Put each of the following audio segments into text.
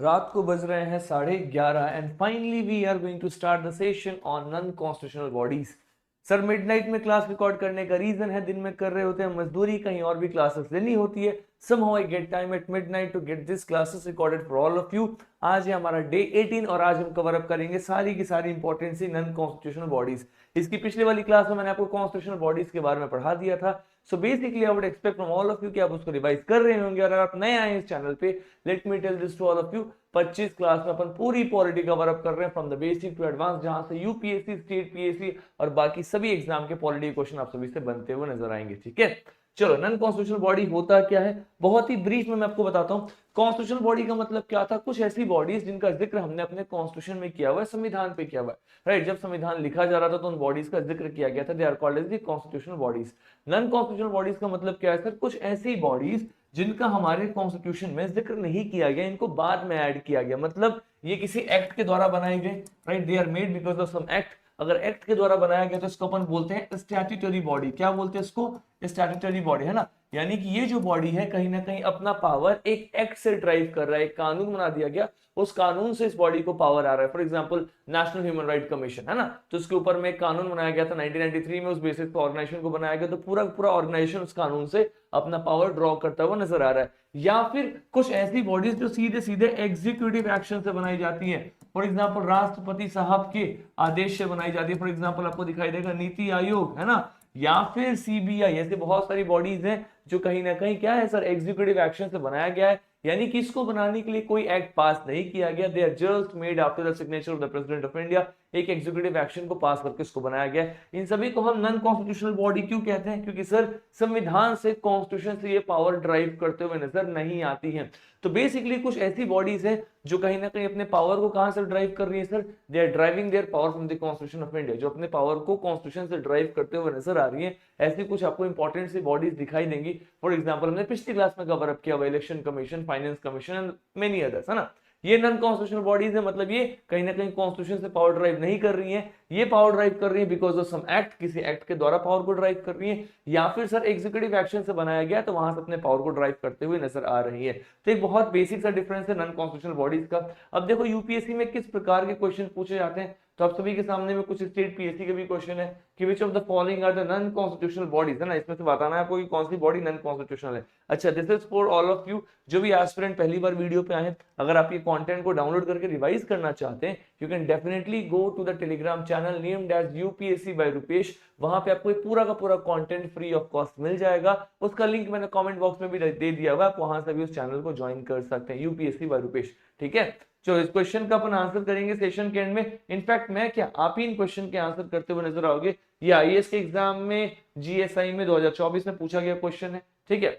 रात को बज रहे हैं 11:30 and finally we are going to start the session on non constitutional bodies. Sir midnight में क्लास रिकॉर्ड करने का रीजन है दिन में कर रहे होते हैं मजदूरी, कहीं और भी क्लासेस लेनी होती है। somehow I get time at midnight to get this classes recorded for all of you। आज है हमारा डे 18 और आज हम कवर अप करेंगे सारी की सारी इंपॉर्टेंट सी नॉन कॉन्स्टिट्यूशनल बॉडीज। इसकी पिछली वाली क्लास में मैंने आपको कॉन्स्टिट्यूशनल बॉडीज के बारे में पढ़ा दिया था। So basically I would expect from all of you कि आप उसको रिवाइज कर रहे होंगे। और अगर आप नए आए इस चैनल पे, let me tell this to all of you, 25 class में अपन पूरी पॉलिटी कवर अप कर रहे हैं from the basic to advance, जहां से यूपीएससी, स्टेट पीएससी और बाकी सभी एग्जाम के पॉलिटी क्वेश्चन आप सभी से बनते हुए नजर आएंगे। ठीक है, चलो नॉन कॉन्स्टिट्यूशनल बॉडी होता क्या है बहुत ही ब्रीफ में मैं आपको बताता हूँ। कॉन्स्टिट्यूशनल बॉडी का मतलब क्या था, कुछ ऐसी बॉडीज जिनका जिक्र हमने अपने कॉन्स्टिट्यूशन में किया हुआ है, संविधान पे किया हुआ है। राइट, जब संविधान लिखा जा रहा था तो उन बॉडीज का जिक्र किया गया था। They are called as the constitutional bodies. Non constitutional bodies का मतलब क्या है सर, कुछ ऐसी बॉडीज जिनका हमारे कॉन्स्टिट्यूशन में जिक्र नहीं किया गया, इनको बाद में ऐड किया गया। मतलब ये किसी एक्ट के द्वारा बनाए गए। Right, they are made because of some act. अगर एक्ट के द्वारा बनाया गया तो इसको अपन बोलते हैं स्टैट्यूटरी बॉडी। क्या बोलते हैं इसको? स्टैट्यूटरी बॉडी, है ना। यानी कि ये जो बॉडी है कहीं ना कहीं अपना पावर एक एक्ट से ड्राइव कर रहा है, एक कानून बना दिया गया, उस कानून से इस बॉडी को पावर आ रहा है। For example national human right commission, है ना, तो उसके ऊपर में एक कानून बनाया गया था 1993 में, उस बेसिस पर ऑर्गेनाइजेशन को बनाया गया, तो पूरा पूरा ऑर्गेनाइजेशन उस कानून से अपना पावर ड्रॉ करता हुआ नजर आ रहा है। या फिर कुछ ऐसी बॉडीज जो सीधे सीधे एग्जीक्यूटिव एक्शन से बनाई जाती है। फॉर एग्जाम्पल राष्ट्रपति साहब के आदेश से बनाई जाती है। फॉर एग्जाम्पल आपको दिखाई देगा नीति आयोग, है ना, या फिर सीबीआई। ऐसे बहुत सारी बॉडीज हैं जो कहीं ना कहीं क्या है सर, एग्जीक्यूटिव एक्शन से बनाया गया है। यानी कि इसको बनाने के लिए कोई एक्ट पास नहीं किया गया, they are just made after the signature of the president of India. एक एग्जीक्यूटिव एक्शन को पास करके इसको बनाया गया है। इन सभी को हम नॉन कॉन्स्टिट्यूशनल बॉडी क्यों कहते हैं? क्योंकि सर संविधान से, कॉन्स्टिट्यूशन से ये पावर ड्राइव करते हुए नजर नहीं आती है। तो बेसिकली कुछ ऐसी बॉडीज हैं जो कहीं ना कहीं अपने पावर को कहां से ड्राइव कर रही है sir, they are driving their power from the constitution of India, जो अपने पावर को कॉन्स्टिट्यूशन से ड्राइव करते हुए नजर आ रही है। ऐसी कुछ आपको इंपॉर्टेंट सी बॉडीज दिखाई देंगी। फॉर एग्जांपल हमने पिछली क्लास में कवर अप किया हुआ election commission, finance commission and many others, है ना। ये नॉन कॉन्स्टिट्यूशनल बॉडीज है, मतलब ये कहीं ना कहीं कॉन्स्टिट्यूशन से पावर ड्राइव नहीं कर रही है। ये पावर ड्राइव कर रही है बिकॉज ऑफ सम एक्ट, किसी एक्ट के द्वारा पावर को ड्राइव कर रही है, या फिर सर एग्जीक्यूटिव एक्शन से बनाया गया तो वहां से अपने पावर को ड्राइव करते हुए नजर आ रही है। तो एक बहुत बेसिक सा डिफरेंस है नॉन कॉन्स्टिट्यूशनल बॉडीज का। अब देखो यूपीएससी में किस प्रकार के क्वेश्चन पूछे जाते हैं, तो आप सभी के सामने में कुछ स्टेट पीएससी के भी क्वेश्चन है कि which of the following are the non constitutional bodies, है ना, इसमें से बताना है आपको कि कौन सी बॉडी नॉन कॉन्स्टिट्यूशनल है। अच्छा, this is for all of you जो भी एस्पिरेंट पहली बार वीडियो पे आए हैं। अगर आप ये कंटेंट को डाउनलोड करके रिवाइज करना चाहते हैं, you can definitely go to the Telegram channel named as UPSC by Rupesh. वहां पे आपको पूरा का पूरा कंटेंट फ्री ऑफ कॉस्ट मिल जाएगा। उसका लिंक मैंने कमेंट बॉक्स में भी दे दिया हुआ है, आप वहां से भी उस चैनल को ज्वाइन कर सकते हैं, यूपीएससी बाय रुपेश। ठीक है, चलो इस क्वेश्चन का अपन आंसर करेंगे सेशन के एंड में। इनफैक्ट मैं क्या, आप ही इन क्वेश्चन के आंसर करते हुए नजर आओगे। ये आईएएस के एग्जाम में, जीएसआई में 2024 में पूछा गया क्वेश्चन है। ठीक है,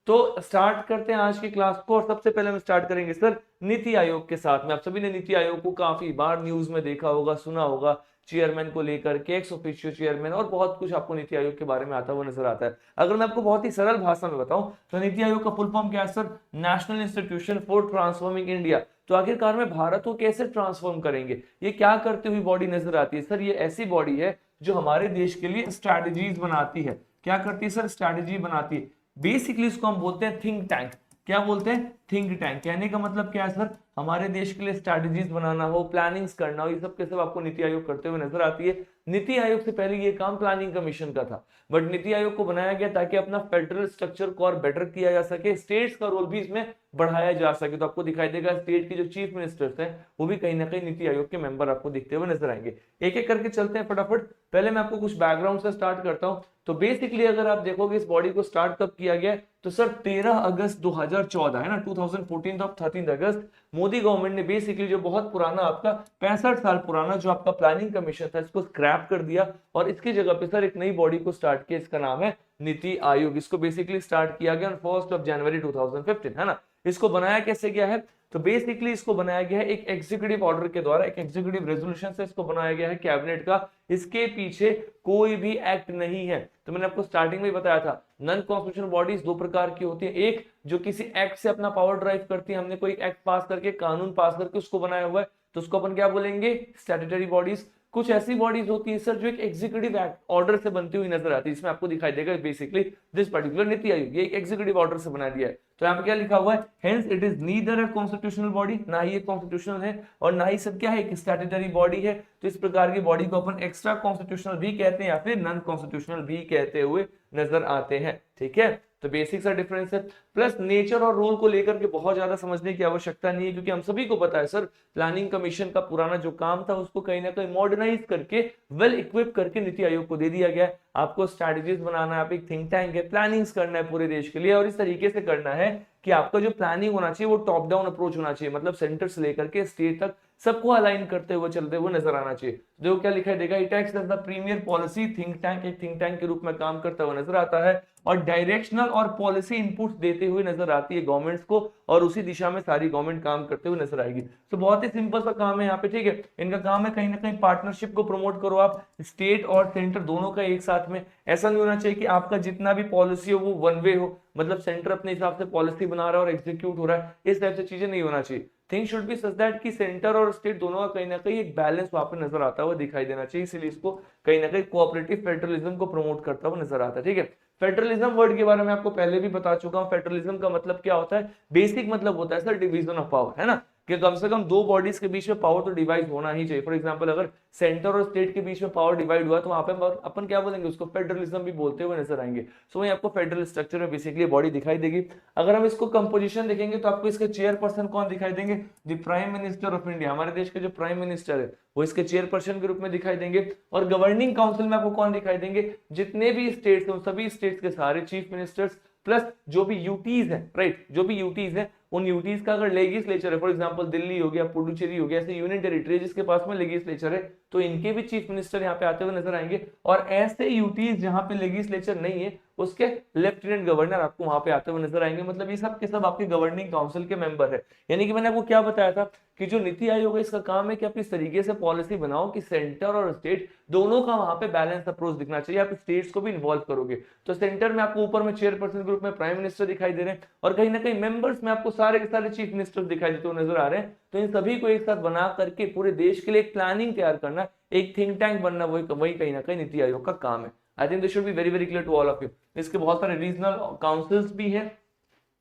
तो स्टार्ट करते हैं आज की क्लास को। और सबसे पहले हम स्टार्ट करेंगे सर नीति आयोग के साथ में। आप सभी ने नीति आयोग को काफी बार न्यूज में देखा होगा, सुना होगा, चेयरमैन को लेकर के, एक्स ऑफिशियो चेयरमैन, और बहुत कुछ आपको नीति आयोग के बारे में आता हुआ नजर आता है। अगर मैं आपको बहुत ही सरल भाषा में बताऊं तो नीति आयोग का फुल फॉर्म क्या है sir? National institution for transforming India. तो आखिरकार में भारत को कैसे ट्रांसफॉर्म करेंगे, ये क्या करती हुई बॉडी नजर आती है सर? ये ऐसी बॉडी है जो हमारे देश के लिए स्ट्रैटेजीज बनाती है। क्या करती है सर? स्ट्रैटेजी बनाती है। बेसिकली इसको हम बोलते हैं थिंक टैंक। क्या बोलते हैं? Think tank. कहने का मतलब क्या है सर? हमारे देश के लिए स्ट्रैटेजीज बनाना हो, प्लानिंग्स करना हो, ये सब के सब आपको नीति आयोग करते हुए नजर आती है। नीति आयोग से पहले ये काम प्लानिंग कमीशन का था, बट नीति आयोग को बनाया गया ताकि अपना फेडरल स्ट्रक्चर को और बेटर किया जा सके, स्टेट्स का रोल भी इसमें बढ़ाया जा सके। तो आपको दिखाई देगा स्टेट के जो चीफ मिनिस्टर्स हैं वो भी कहीं ना कहीं नीति आयोग के मेंबर आपको दिखते हुए नजर आएंगे। एक एक करके चलते हैं फटाफट। पहले मैं आपको कुछ बैकग्राउंड से स्टार्ट करता हूं। तो बेसिकली अगर आप देखोगे इस बॉडी को स्टार्ट कब किया गया, तो सर 13 अगस्त 2014, है ना, 2014 ऑफ 13 अगस्त मोदी गवर्नमेंट ने बेसिकली जो बहुत पुराना आपका 65 साल पुराना जो आपका प्लानिंग कमीशन था, इसको स्क्रैप कर दिया और इसकी जगह पे सर एक नई बॉडी को स्टार्ट किया, इसका नाम है नीति आयोग। इसको बेसिकली स्टार्ट किया गया 1 जनवरी 2015, है ना। इसको बनाया कैसे गया है? तो बेसिकली इसको बनाया गया है एक एग्जीक्यूटिव ऑर्डर के द्वारा, एक एग्जीक्यूटिव रेजोल्यूशन से इसको बनाया गया है कैबिनेट का। इसके पीछे कोई भी एक्ट नहीं है। तो मैंने आपको स्टार्टिंग में बताया था नॉन कॉन्स्टिट्यूशनल बॉडीज दो प्रकार की होती है। एक जो किसी एक्ट से अपना पावर ड्राइव करती है, हमने कोई एक्ट पास करके, कानून पास करके उसको बनाया हुआ है, तो उसको अपन क्या बोलेंगे? Statutory bodies. कुछ ऐसी बॉडीज होती है सर जो एक एग्जीक्यूटिव ऑर्डर से बनती हुई नजर आती है। इसमें आपको दिखाई देगा basically this particular NITI Aayog ये एक एग्जीक्यूटिव ऑर्डर से बना दिया है। तो यहाँ पे क्या लिखा हुआ है, hence it is neither a constitutional body, ना ही ये कॉन्स्टिट्यूशनल है और ना ही सब क्या है, एक स्टैट्यूटरी बॉडी है। तो इस प्रकार की बॉडी को अपन एक्स्ट्रा कॉन्स्टिट्यूशनल भी कहते हैं या फिर नॉन कॉन्स्टिट्यूशनल भी कहते हुए नजर आते हैं। ठीक है, तो बेसिक सा डिफरेंस है। प्लस नेचर और रोल को लेकर के बहुत ज्यादा समझने की आवश्यकता नहीं है, क्योंकि हम सभी को पता है सर प्लानिंग कमीशन का पुराना जो काम था उसको कहीं ना कहीं मॉडर्नाइज करके वेल इक्विप करके नीति आयोग को दे दिया गया है। आपको स्ट्रैटेजीज बनाना है, आप एक थिंक टैंक है, प्लानिंग्स करना है पूरे देश के लिए और इस तरीके से करना है कि आपका जो प्लानिंग होना चाहिए वो टॉप डाउन अप्रोच होना चाहिए, मतलब सेंटर से लेकर के स्टेट तक सबको अलाइन करते हुए चलते हुए नजर आना चाहिए। देखो क्या लिखा देगा, it acts as the premier policy think tank, एक थिंक टैंक के रूप में काम करता हुआ नजर आता है और डायरेक्शनल और पॉलिसी इनपुट्स देते हुए नजर आती है गवर्नमेंट्स को और उसी दिशा में सारी गवर्नमेंट काम करते हुए नजर आएगी। तो बहुत ही सिंपल सा काम है यहाँ पे। ठीक है, इनका काम है कहीं ना कहीं पार्टनरशिप को प्रमोट करो आप स्टेट और सेंटर दोनों का एक साथ में। ऐसा नहीं होना चाहिए कि आपका जितना भी पॉलिसी हो वो वन वे हो, मतलब सेंटर अपने हिसाब से पॉलिसी बना रहा है और एग्जीक्यूट हो रहा है, इस टाइप से चीजें नहीं होना चाहिए। Thing should be such that कि सेंटर और स्टेट दोनों का कहीं ना कहीं एक बैलेंस वहां पर नजर आता हुआ दिखाई देना चाहिए, इसलिए इसको कहीं ना कहीं कोऑपरेटिव फेडरलिज्म को प्रमोट करता हुआ नजर आता है। ठीक है, फेडरलिज्म वर्ड के बारे में आपको पहले भी बता चुका हूं। फेडरलिज्म का मतलब क्या होता है, बेसिक मतलब होता है सर डिवीजन ऑफ पावर, है ना, कि कम से कम दो बॉडीज के बीच में पावर तो डिवाइड होना ही चाहिए। फॉर एग्जांपल अगर सेंटर और स्टेट के बीच में पावर डिवाइड हुआ तो वहां पे अपन क्या बोलेंगे, उसको फेडरलिज्म भी बोलते हुए नजर आएंगे। सो वही आपको फेडरल स्ट्रक्चर में बेसिकली बॉडी दिखाई देगी। अगर हम इसको कंपोजिशन देखेंगे तो आपको इसके चेयरपर्सन कौन दिखाई देंगे, the prime minister of India, हमारे देश के जो प्राइम मिनिस्टर है वो इसके चेयरपर्सन के रूप में दिखाई देंगे। और गवर्निंग काउंसिल में आपको कौन दिखाई देंगे, जितने भी स्टेट्स हैं सभी स्टेट्स के सारे चीफ मिनिस्टर्स प्लस जो भी यूटीज है, राइट, जो भी यूटीज है उन यूटीज का अगर लेजिस्लेचर है, फॉर एग्जांपल दिल्ली हो गया, पुडुचेरी हो गया, ऐसे यूनियन टेरिटरी जिसके पास में लेजिस्लेचर है तो इनके भी चीफ मिनिस्टर यहाँ पे आते हुए नजर आएंगे। और ऐसे यूटीज जहां पे लेजिस्लेचर नहीं है उसके लेफ्टिनेंट गवर्नर आपको वहां पे आते हुए नजर आएंगे। मतलब ये सब के सब आपके गवर्निंग काउंसिल के मेंबर है। यानी कि मैंने आपको क्या बताया था कि जो नीति आयोग है इसका काम है कि आप इस तरीके से पॉलिसी बनाओ कि सेंटर और स्टेट दोनों का वहां पे बैलेंस अप्रोच दिखना चाहिए। आप स्टेट्स को भी इन्वॉल्व करोगे तो सेंटर में आपको ऊपर में चेयरपर्सन ग्रुप में प्राइम मिनिस्टर दिखाई दे रहे हैं और कहीं ना कहीं मेंबर्स में आपको सारे के सारे चीफ मिनिस्टर दिखाई देते हुए नजर आ रहे हैं। तो इन सभी को एक साथ बना करके पूरे देश के लिए एक प्लानिंग तैयार करना, एक थिंक टैंक बनना, वही कहीं ना कहीं नीति आयोग का काम है। I think this should be very very clear to all of you. इसके बहुत सारे रीजनल काउंसिल्स भी हैं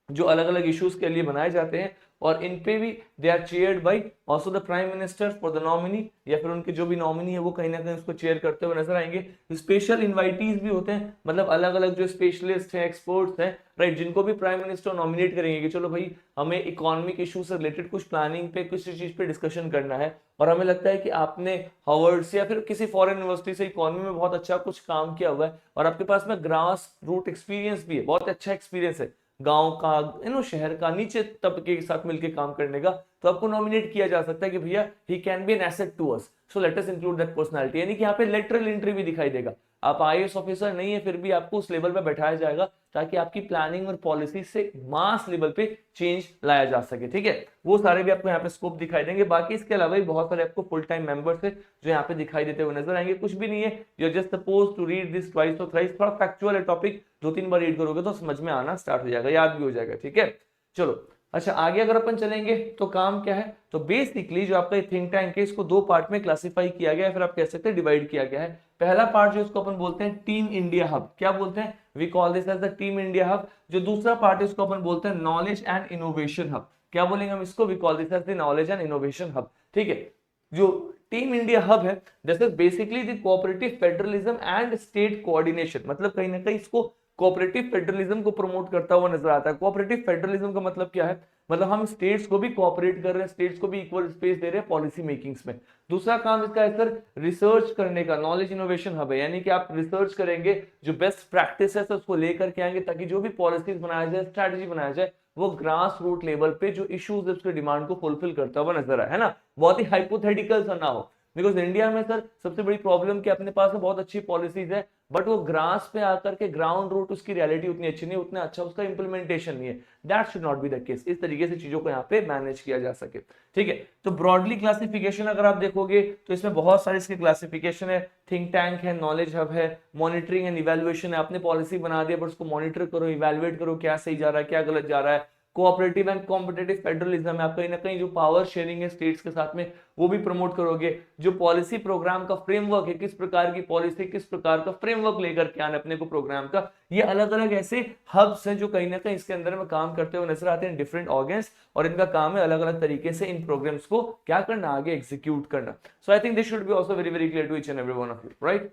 जो अलग अलग इश्यूज के लिए बनाए जाते हैं और इन पे भी they are chaired by also the prime minister for the nominee, या फिर उनके जो भी नॉमिनी है वो कहीं ना कहीं उसको चेयर करते हुए नजर आएंगे। स्पेशल इनवाइटीज भी होते हैं, मतलब अलग अलग जो स्पेशलिस्ट हैं, एक्सपर्ट्स हैं, राइट, जिनको भी प्राइम मिनिस्टर नॉमिनेट करेंगे कि चलो भाई हमें इकोनॉमिक इशू से रिलेटेड कुछ प्लानिंग पे कुछ चीज पे डिस्कशन करना है और हमें लगता है कि आपने हार्वर्ड से या फिर किसी फॉरेन यूनिवर्सिटी से इकोनॉमी में बहुत अच्छा कुछ काम किया हुआ है और आपके पास में ग्रास रूट एक्सपीरियंस भी है, बहुत अच्छा एक्सपीरियंस है गांव का, शहर का, नीचे तबके के साथ मिलकर काम करने का, तो आपको नॉमिनेट किया जा सकता है कि भैया he can be an asset to us, so let us include that personality. यानी कि यहाँ पे लेटरल एंट्री भी दिखाई देगा। आप आईएएस ऑफिसर नहीं है फिर भी आपको उस लेवल पे बैठाया जाएगा ताकि आपकी प्लानिंग और पॉलिसी से मास लेवल पे चेंज लाया जा सके। ठीक है, वो सारे भी आपको यहाँ पे स्कोप दिखाई देंगे। बाकी इसके अलावा भी बहुत सारे आपको फुल टाइम मेंबर्स है जो यहाँ पे दिखाई देते हुए नजर आएंगे। कुछ भी नहीं है, you are just suppose to read this twice और थ्राइस। थोड़ा फैक्चुअल है टॉपिक, 2-3 बार रीड करोगे तो समझ में आना स्टार्ट हो जाएगा, याद भी हो जाएगा। ठीक है, चलो अच्छा आगे अगर अपन चलेंगे तो काम क्या है, तो बेसिकली जो आपका थिंक टैंक है इसको दो पार्ट में क्लासिफाई किया गया है, फिर आप कह सकते हैं डिवाइड किया गया है। पहला पार्ट जो इसको अपन बोलते हैं टीम इंडिया हब, क्या बोलते हैं, we call this as the team India hub. जो दूसरा पार्ट है इसको अपन बोलते हैं नॉलेज एंड इनोवेशन हब, क्या बोलेंगे हम इसको, we call this as the knowledge and innovation hub. ठीक है, जो टीम इंडिया हब है this is basically the cooperative federalism and state coordination, मतलब कहीं ना कहीं इसको कोऑपरेटिव फेडरलिज्म को प्रमोट करता हुआ नजर आता है। कोऑपरेटिव फेडरलिज्म का मतलब क्या है, मतलब हम स्टेट्स को भी कोऑपरेट कर रहे हैं, स्टेट्स को भी इक्वल स्पेस दे रहे हैं पॉलिसी मेकिंग्स में। दूसरा काम इसका है सर रिसर्च करने का, नॉलेज इनोवेशन हब है, यानी कि आप रिसर्च करेंगे, जो बेस्ट प्रैक्टिस है उसको लेकर के आएंगे ताकि जो भी पॉलिसीज बनाया जाए, स्ट्रैटेजी बनाया जाए, वो ग्रास रूट लेवल पे जो इश्यूज है उसके डिमांड को फुलफिल करता हुआ नजर आए, है ना, बहुत ही हाइपोथेटिकल सा ना हो। बिकॉज इंडिया में सर सबसे बड़ी प्रॉब्लम कि अपने पास में बहुत अच्छी पॉलिसीज है बट वो ग्रास पे आकर के ग्राउंड रूट उसकी रियलिटी उतनी अच्छी नहीं, उतना अच्छा उसका इंप्लीमेंटेशन नहीं है। That should not be the case. इस तरीके से चीजों को यहाँ पे मैनेज किया जा सके। ठीक है, तो ब्रॉडली क्लासिफिकेशन अगर आप देखोगे तो इसमें बहुत सारे इसके क्लासिफिकेशन है, थिंक टैंक है, नॉलेज हब है, मॉनिटरिंग एंड इवेल्युएशन है। आपने पॉलिसी बना दिया बट उसको मॉनिटर करो, इवेल्युएट करो, क्या सही जा रहा है क्या गलत जा रहा है, कोऑपरेटिव एंड कॉम्पिटिटिव फेडरलिज्म है, आप कहीं ना कहीं जो पावर शेयरिंग है स्टेट्स के साथ में वो भी प्रमोट करोगे। जो पॉलिसी प्रोग्राम का फ्रेमवर्क है, किस प्रकार की पॉलिसी, किस प्रकार का फ्रेमवर्क लेकर के आना अपने को प्रोग्राम का, ये अलग अलग ऐसे हब्स हैं जो कहीं ना कहीं इसके अंदर में काम करते हुए नजर आते हैं, डिफरेंट ऑर्गन्स, और इनका काम है अलग अलग तरीके से इन प्रोग्राम्स को क्या करना, आगे एग्जीक्यूट करना। So I think this should be also very very clear to each and every one of you, right.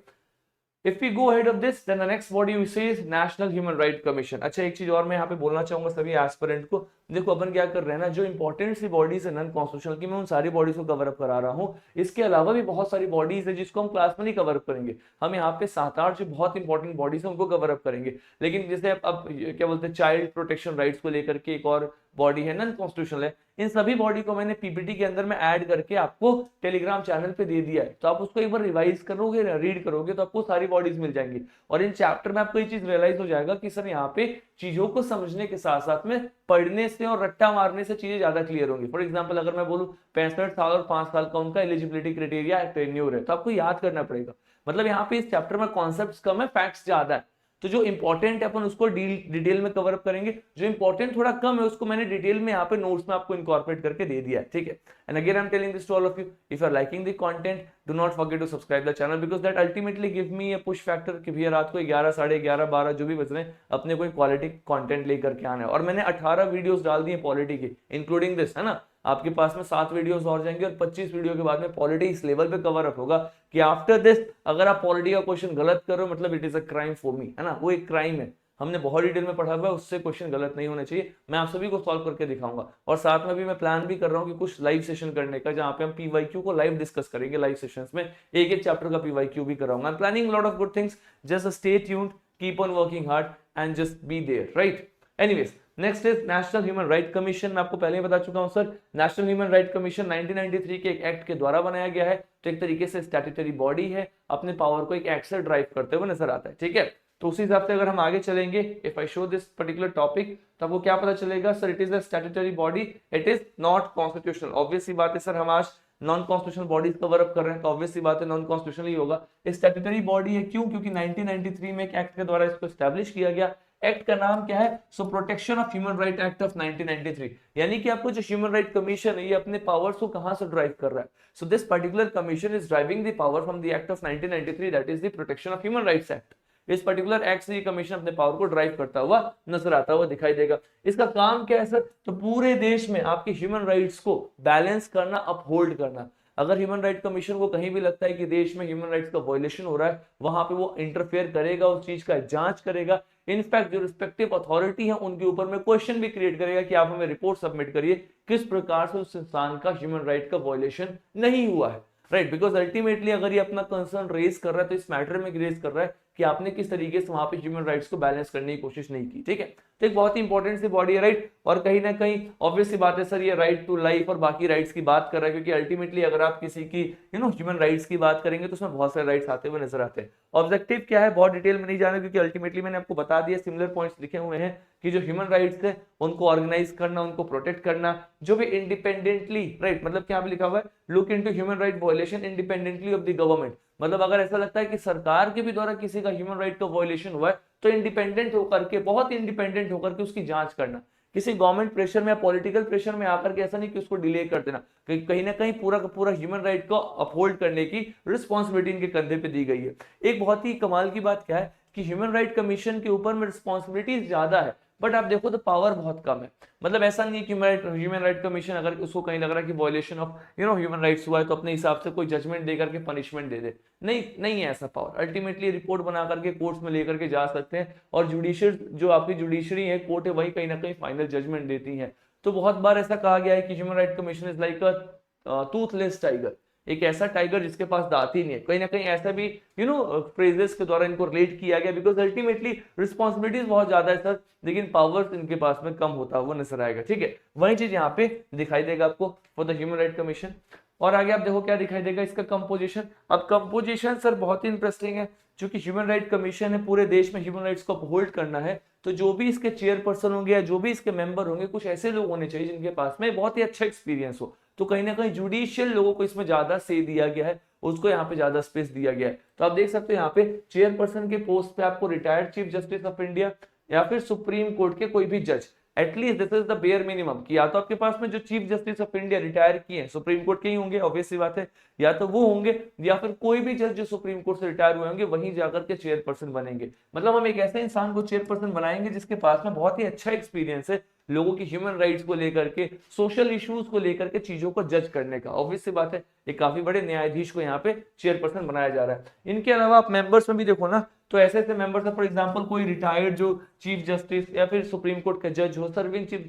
If we go ahead of this, then the next body we say is National Human Rights Commission। अच्छा, एक चीज और मैं यहाँ पे बोलना चाहूंगा सभी एस्पिरेंट को, देखो अपन क्या कर रहे हैं ना, जो इंपॉर्टेंट सी बॉडीज है नॉन कॉन्स्टिट्यूशनल की, मैं उन सारी बॉडीज को कवर अप करा रहा हूँ। इसके अलावा भी बहुत सारी बॉडीज है जिसको हम क्लास में नहीं कवर अप करेंगे, हम यहाँ पे 7-8 जो बहुत इंपॉर्टेंट बॉडीज है उनको कवर अप करेंगे। लेकिन जैसे अब क्या बोलते हैं, चाइल्ड प्रोटेक्शन राइट्स को लेकर के एक और बॉडी है नॉन कॉन्स्टिट्यूशनल है, इन सभी बॉडी को मैंने पीपीटी के अंदर में ऐड करके आपको टेलीग्राम चैनल पे दे दिया है, तो आप उसको एक बार रिवाइज करोगे, रीड करोगे तो आपको सारी बॉडीज मिल जाएंगी। और इन चैप्टर में आपको ये चीज रियलाइज हो जाएगा कि सर यहाँ पे चीजों को समझने के साथ साथ में पढ़ने से और रट्टा मारने से चीजें ज्यादा क्लियर होंगी। फॉर एग्जांपल अगर मैं बोलूं 65 साल और 5 साल का उनका एलिजिबिलिटी क्राइटेरिया टेन्योर है, तो आपको याद करना पड़ेगा। मतलब यहाँ पे इस चैप्टर में कॉन्सेप्ट्स कम है, फैक्ट्स ज्यादा है। तो जो इंपॉर्टेंट है अपन उसको डिटेल में कवर अप करेंगे, जो इंपॉर्टेंट थोड़ा कम है उसको मैंने डिटेल में यहाँ पे नोट्स में आपको इनकॉर्पोरेट करके दे दिया है, ठीक है। And again I am telling this to all of you, if you are liking the content, do not forget to subscribe the channel, because that ultimately give me a push factor कि भैया रात को 11, 11:30, 12 जो भी बज रहे हैं अपने कोई क्वालिटी कंटेंट लेकर के आना है। और मैंने 18 वीडियोस डाल दी है पॉलिटी की, इंक्लूडिंग दिस, है ना। आपके पास में 7 वीडियोस और जाएंगे और 25 वीडियो के बाद में पॉलिटी इस लेवल पे कवर अप होगा कि आफ्टर दिस अगर आप पॉलिटी का क्वेश्चन गलत करो मतलब it is a crime for me, है ना। वो एक क्राइम है, हमने बहुत डिटेल में पढ़ा हुआ है, उससे क्वेश्चन गलत नहीं होने चाहिए। मैं आप सभी को सॉल्व करके दिखाऊंगा। और साथ में भी मैं प्लान भी कर रहा हूँ कि कुछ लाइव सेशन करने का, जहां पे हम पीवाईक्यू को लाइव डिस्कस करेंगे लाइव सेशंस में, एक एक चैप्टर का पीवाईक्यू भी कराऊंगा। I am planning lot of good things, just stay tuned, keep on working hard and just be there, right. Anyways, next is national human right commission. मैं आपको पहले ही बता चुका हूं sir, national human right commission 1993 के एक act के द्वारा बनाया गया है। तो एक तरीके से स्टैट्यूटरी बॉडी है, अपने पावर को एक एक्ट से ड्राइव करते हुए नजर आता है, ठीक है। तो उसी हिसाब से अगर हम आगे चलेंगे, if I show this particular topic, तो आपको क्या पता चलेगा sir, it is a statutory body, it is not constitutional. Obvious सी बात है सर, हम आज non constitutional bodies cover up कर रहे हैं, तो ऑब्वियस सी बात है नॉन कॉन्स्टिट्यूशनल ही होगा। स्टैट्यूटरी बॉडी है, क्यों? क्योंकि 1993 में एक एक्ट के द्वारा इसको एस्टैब्लिश किया गया। एक्ट का नाम क्या है? So protection of human right act of 1993। यानी कि आपको जो ह्यूमन राइट कमीशन है, ये अपने पावर्स को कहां से ड्राइव कर रहा है? So this particular commission is driving the power from the act of 1993, that is the protection of human rights act. इस पर्टिकुलर एक्ट से ये कमीशन अपने पावर को ड्राइव करता हुआ नजर आता हुआ दिखाई देगा। इसका काम क्या है सर? तो पूरे देश में आपके ह्यूमन राइट्स को बैलेंस करना, अपहोल्ड करना। अगर ह्यूमन राइट कमीशन को कहीं भी लगता है कि देश में ह्यूमन राइट्स का वायलेशन हो रहा है, वहां पे वो इंटरफेयर करेगा, उस चीज का जांच करेगा। इनफैक्ट जो रिस्पेक्टिव अथॉरिटी है उनके ऊपर में क्वेश्चन भी क्रिएट करेगा कि आप हमें रिपोर्ट सबमिट करिए किस प्रकार से उस इंसान का ह्यूमन राइट का वायलेशन नहीं हुआ है, राइट। बिकॉज अल्टीमेटली अगर ये अपना कंसर्न रेज कर रहा है तो इस मैटर में रेज कर रहा है कि आपने किस तरीके से वहां पे ह्यूमन राइट्स को बैलेंस करने की कोशिश नहीं की, ठीक है। तो एक बहुत ही इंपॉर्टेंट सी बॉडी है, राइट। और कहीं ना कहीं ऑब्वियस सी बात है सर, ये राइट टू लाइफ और बाकी राइट्स की बात कर रहा है, क्योंकि अल्टीमेटली अगर आप किसी की ह्यूमन राइट्स की बात करेंगे तो उसमें बहुत सारे राइट्स आते हुए नजर आते हैं। ऑब्जेक्टिव क्या है बहुत डिटेल में नहीं जाना, क्योंकि अल्टीमेटली मैंने आपको बता दिया, सिमिलर पॉइंट्स लिखे हुए हैं कि जो ह्यूमन राइट्स है उनको ऑर्गेनाइज करना, उनको प्रोटेक्ट करना, जो भी इंडिपेंडेंटली, राइट। मतलब क्या लिखा हुआ है? Look into human right violation independently of the government. मतलब अगर ऐसा लगता है कि सरकार के भी द्वारा किसी का ह्यूमन राइट का वायलेशन हुआ है, तो इंडिपेंडेंट होकर के, बहुत इंडिपेंडेंट होकर के उसकी जांच करना। किसी गवर्नमेंट प्रेशर में या पॉलिटिकल प्रेशर में आकर के ऐसा नहीं कि उसको डिले कर देना। कहीं ना कहीं पूरा का पूरा ह्यूमन राइट को अपहोल्ड करने की रिस्पॉन्सिबिलिटी इनके कंधे पे दी गई है। एक बहुत ही कमाल की बात क्या है कि ह्यूमन राइट कमीशन के ऊपर में रिस्पॉन्सिबिलिटी ज्यादा है, बट आप देखो तो पावर बहुत कम है। मतलब ऐसा नहीं है कि ह्यूमन राइट कमीशन अगर उसको कहीं लग रहा है कि वायलेशन ऑफ ह्यूमन राइट्स हुआ है तो अपने हिसाब से कोई जजमेंट दे करके पनिशमेंट दे दे। नहीं है ऐसा पावर। अल्टीमेटली रिपोर्ट बना करके कोर्ट्स में लेकर के जा सकते हैं, और जुडिशियल जो आपकी जुडिशरी है, कोर्ट है, वही कहीं ना कहीं फाइनल जजमेंट देती है। तो बहुत बार ऐसा कहा गया है कि human right commission is like a Toothless tiger, एक ऐसा टाइगर जिसके पास दांत ही नहीं है। कहीं ना कहीं ऐसा भी फ्रेजेस के द्वारा इनको रिलेट किया गया, बिकॉज अल्टीमेटली रिस्पॉन्सिबिलिटीज बहुत ज्यादा है सर, लेकिन पावर्स इनके पास में कम होता हुआ नजर आएगा, ठीक है। वही चीज यहाँ पे दिखाई देगा आपको for the human right commission. और आगे आप देखो क्या दिखाई देगा इसका कंपोजिशन। अब कंपोजिशन सर बहुत ही इंटरेस्टिंग है, क्योंकि ह्यूमन राइट कमीशन है, पूरे देश में ह्यूमन राइट्स को अपहोल्ड करना है। तो जो भी इसके चेयरपर्सन होंगे या जो भी इसके मेंबर होंगे, कुछ ऐसे लोग होने चाहिए जिनके पास में बहुत ही अच्छा एक्सपीरियंस हो। तो कहीं ना कहीं जुडिशियल लोगों को इसमें ज्यादा से दिया गया है, उसको यहाँ पे ज्यादा स्पेस दिया गया है। तो आप देख सकते हो यहाँ पे चेयरपर्सन के पोस्ट पे आपको retired chief justice of India या फिर सुप्रीम कोर्ट के कोई भी जज, at least this is the bare minimum कि या तो आपके पास में जो chief justice of India retire किए हैं सुप्रीम कोर्ट के ही होंगे, ऑब्वियसली बात है, या तो वो होंगे या फिर कोई भी जज जो सुप्रीम कोर्ट से रिटायर हुए होंगे वहीं जाकर के चेयरपर्सन बनेंगे। मतलब हम एक ऐसे इंसान को चेयरपर्सन बनाएंगे जिसके पास में बहुत ही अच्छा एक्सपीरियंस है लोगों की ह्यूमन राइट्स को लेकर के, सोशल इश्यूज को लेकर के चीजों को जज करने का। ऑब्वियस सी बात है एक काफी बड़े न्यायाधीश को यहाँ पे चेयरपर्सन बनाया जा रहा है। इनके अलावा आप मेंबर्स में भी देखो ना, तो ऐसे ऐसे मेंबर्स है, फॉर एग्जांपल कोई रिटायर्ड जो चीफ जस्टिस या फिर सुप्रीम कोर्ट के जज हो, सर्विंग चीफ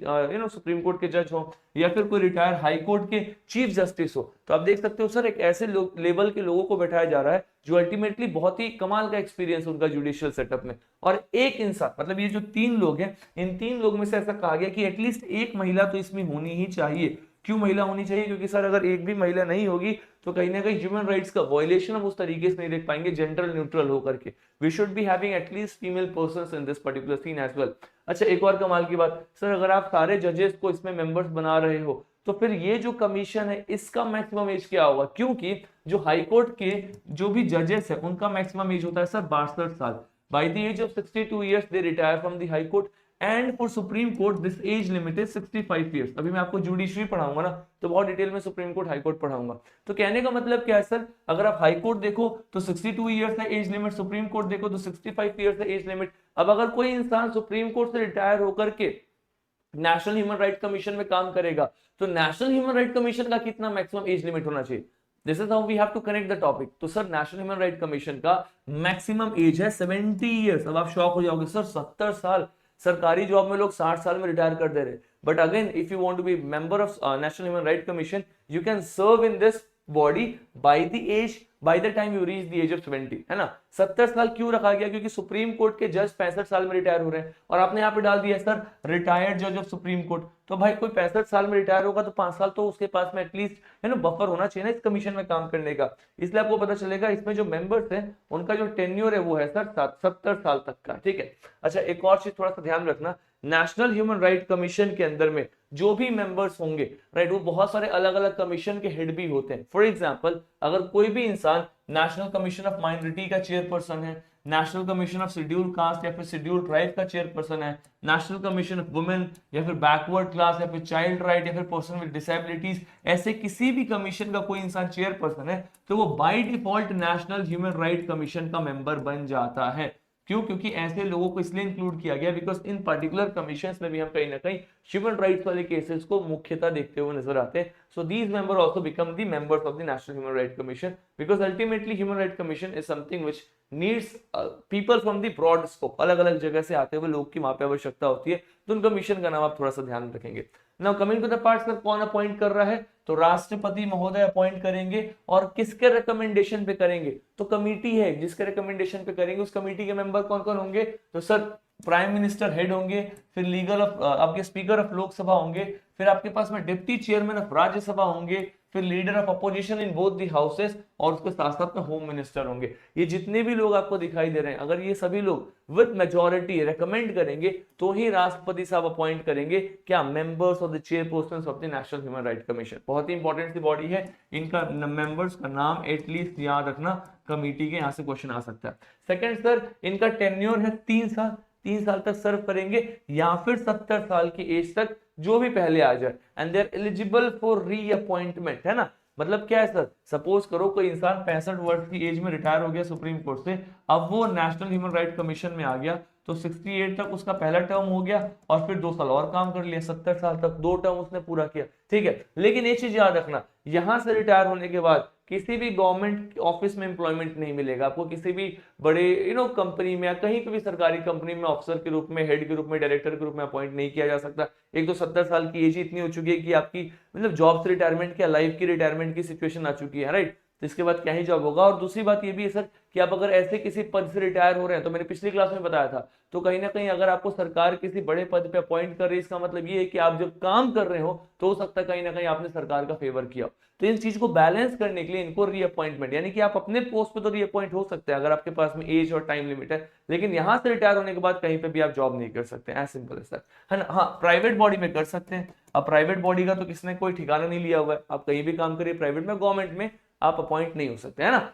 सुप्रीम कोर्ट के जज हो, या फिर कोई रिटायर्ड हाई कोर्ट के चीफ जस्टिस हो, तो आप देख सकते हो सर एक ऐसे लेवल के लोगों को बैठाया जा रहा है जो अल्टीमेटली बहुत ही कमाल का एक्सपीरियंस उनका जुडिशियल सेटअप में। और एक इंसान, मतलब ये जो 3 लोग हैं, इन 3 लोग में से ऐसा कहा गया कि एटलीस्ट एक महिला तो इसमें होनी ही चाहिए। क्यों महिला होनी चाहिए? क्योंकि सर अगर एक भी महिला नहीं होगी तो कहीं ना कहीं ह्यूमन राइट्स का वायलेशन हम उस तरीके से नहीं देख पाएंगे जेंडर न्यूट्रल होकर के। We should be having at least female persons in this particular scene as well. अच्छा, एक और कमाल की बात सर, अगर आप सारे जजेस को इसमें मेंबर्स बना रहे हो तो फिर ये जो कमीशन है इसका मैक्सिमम एज क्या होगा? क्योंकि जो हाई कोर्ट के जो भी जजेस है उनका मैक्सिमम एज होता है सर 62 साल। By the age of 62 years they retire from the high court and for supreme court this age limit is 65 years. अभी मैं आपको जुडिशरी पढ़ाऊंगा ना तो बहुत डिटेल में सुप्रीम कोर्ट हाई कोर्ट पढ़ाऊंगा। तो कहने का मतलब क्या है सर, अगर आप हाई कोर्ट देखो तो 62 इयर्स है एज लिमिट, सुप्रीम कोर्ट देखो तो 65 इयर्स है एज लिमिट। अब अगर कोई इंसान सुप्रीम कोर्ट से रिटायर होकर के नेशनल ह्यूमन राइट कमीशन में काम करेगा तो नेशनल ह्यूमन राइट कमीशन का कितना मैक्सिमम एज लिमिट होना चाहिए? This is how we have to connect the topic. तो sir national human right commission का मैक्सिमम एज है 70 इयर्स। अब आप शॉक हो जाओगे सर 70 साल, सरकारी जॉब में लोग 60 साल में रिटायर कर दे रहे। But again if you want to be member of national human right commission you can serve in this body by the age, by the time you reach the age of 70, है ना। 70 साल क्यों रखा गया? क्योंकि सुप्रीम कोर्ट के जज 65 साल में रिटायर हो रहे हैं और आपने यहाँ पे डाल दिया सर रिटायर्ड जज ऑफ सुप्रीम कोर्ट। तो भाई कोई 65 साल में रिटायर होगा तो 5 साल तो उसके पास में एटलीस्ट है ना बफर होना चाहिए ना इस कमीशन में काम करने का। इसलिए आपको पता चलेगा इसमें जो मेंबर्स हैं उनका जो टेन्योर है वो है सर 70 साल तक का, ठीक है। अच्छा, एक और चीज थोड़ा सा ध्यान रखना, नेशनल ह्यूमन राइट कमीशन के अंदर में जो भी मेंबर्स होंगे राइट, वो बहुत सारे अलग अलग कमीशन के हेड भी होते हैं। फॉर एग्जांपल अगर कोई भी इंसान नेशनल कमीशन ऑफ माइनॉरिटी का चेयरपर्सन है, national commission of scheduled caste या फिर शेड्यूल्ड ट्राइब का चेयरपर्सन है, नेशनल कमीशन ऑफ वुमेन या फिर बैकवर्ड क्लास या फिर चाइल्ड राइट या फिर पर्सन विद डिसेबिलिटीज, ऐसे किसी भी कमीशन का कोई इंसान चेयरपर्सन है तो वो by default national human right commission का मेंबर बन जाता है। क्यों? क्योंकि ऐसे लोगों को इसलिए इंक्लूड किया गया बिकॉज इन पर्टिकुलर कमीशंस में भी हम कहीं ना कहीं ह्यूमन राइट्स वाले केसेस को मुख्यतः देखते हुए नजर आते हैं। So these member also become the members of the national human right commission because ultimately human right commission is something which needs people from the broad scope, अलग अलग जगह से आते हुए लोग की वहां पे आवश्यकता होती है, तो उन कमीशन का नाम आप थोड़ा सा ध्यान रखेंगे। Now coming to the part, sir कौन अपॉइंट कर रहा है? तो राष्ट्रपति महोदय अपॉइंट करेंगे और किसके रिकमेंडेशन पे करेंगे? तो कमेटी है जिसके रिकमेंडेशन पे करेंगे, उस कमेटी के मेंबर कौन कौन होंगे? तो सर प्राइम मिनिस्टर हेड होंगे, फिर लीगल ऑफ आपके स्पीकर ऑफ लोकसभा होंगे, फिर आपके पास में डिप्टी चेयरमैन ऑफ राज्यसभा होंगे, फिर leader of opposition in both the houses और उसके साथ साथ में होम मिनिस्टर होंगे। ये जितने भी लोग आपको दिखाई दे रहे हैं, अगर ये सभी लोग विद मेजॉरिटी रेकमेंड करेंगे तो ही राष्ट्रपति साहब अपॉइंट करेंगे क्या? Members of the chairperson of the national human right commission. बहुत ही इंपॉर्टेंट सी बॉडी है, इनका मेंबर्स का नाम एटलीस्ट याद रखना, कमिटी के यहाँ से क्वेश्चन आ सकता है। सेकंड सर, इनका टेन्योर है 3 साल, 3 साल तक सर्व करेंगे या फिर 70 साल की एज तक जो भी पहले आ जाए, and they are eligible for reappointment, है ना। मतलब क्या है सर, सपोज करो कोई इंसान 65 वर्ष की एज में रिटायर हो गया सुप्रीम कोर्ट से, अब वो नेशनल ह्यूमन राइट कमीशन में आ गया तो 68 तक उसका पहला टर्म हो गया और फिर 2 साल और काम कर लिया, 70 साल तक 2 टर्म उसने पूरा किया, ठीक है। लेकिन एक चीज याद रखना, यहां से रिटायर होने के बाद किसी भी गवर्नमेंट ऑफिस में एम्प्लॉयमेंट नहीं मिलेगा आपको, किसी भी बड़े कंपनी में या कहीं पे भी सरकारी कंपनी में ऑफिसर के रूप में, हेड के रूप में, डायरेक्टर के रूप में अपॉइंट नहीं किया जा सकता। एक तो 70 साल की एज इतनी हो चुकी है कि आपकी मतलब जॉब से रिटायरमेंट क्या, लाइफ की रिटायरमेंट की सिचुएशन आ चुकी है, राइट। तो इसके बाद क्या ही जॉब होगा। और दूसरी बात ये भी है सर कि आप अगर ऐसे किसी पद से रिटायर हो रहे हैं, तो मैंने पिछली क्लास में बताया था, तो कहीं ना कहीं अगर आपको सरकार किसी बड़े पद पे अपॉइंट कर रही है, इसका मतलब ये है कि आप जब काम कर रहे हो तो हो सकता है कहीं ना कहीं आपने सरकार का फेवर किया। तो इन चीज को बैलेंस करने के लिए इनको रीअपॉइंटमेंट, यानी कि आप अपने पोस्ट पे तो रीअपॉइंट हो सकते हैं अगर आपके पास में एज और टाइम लिमिट है, लेकिन यहां से रिटायर होने के बाद कहीं पे भी आप जॉब नहीं कर सकते, एज सिंपल है सर, है ना। हाँ, प्राइवेट बॉडी में कर सकते हैं। अब प्राइवेट बॉडी का तो किसने कोई ठिकाना नहीं लिया हुआ है, आप कहीं भी काम करिए, प्राइवेट में, गवर्नमेंट में आप अपॉइंट नहीं हो सकते, है ना।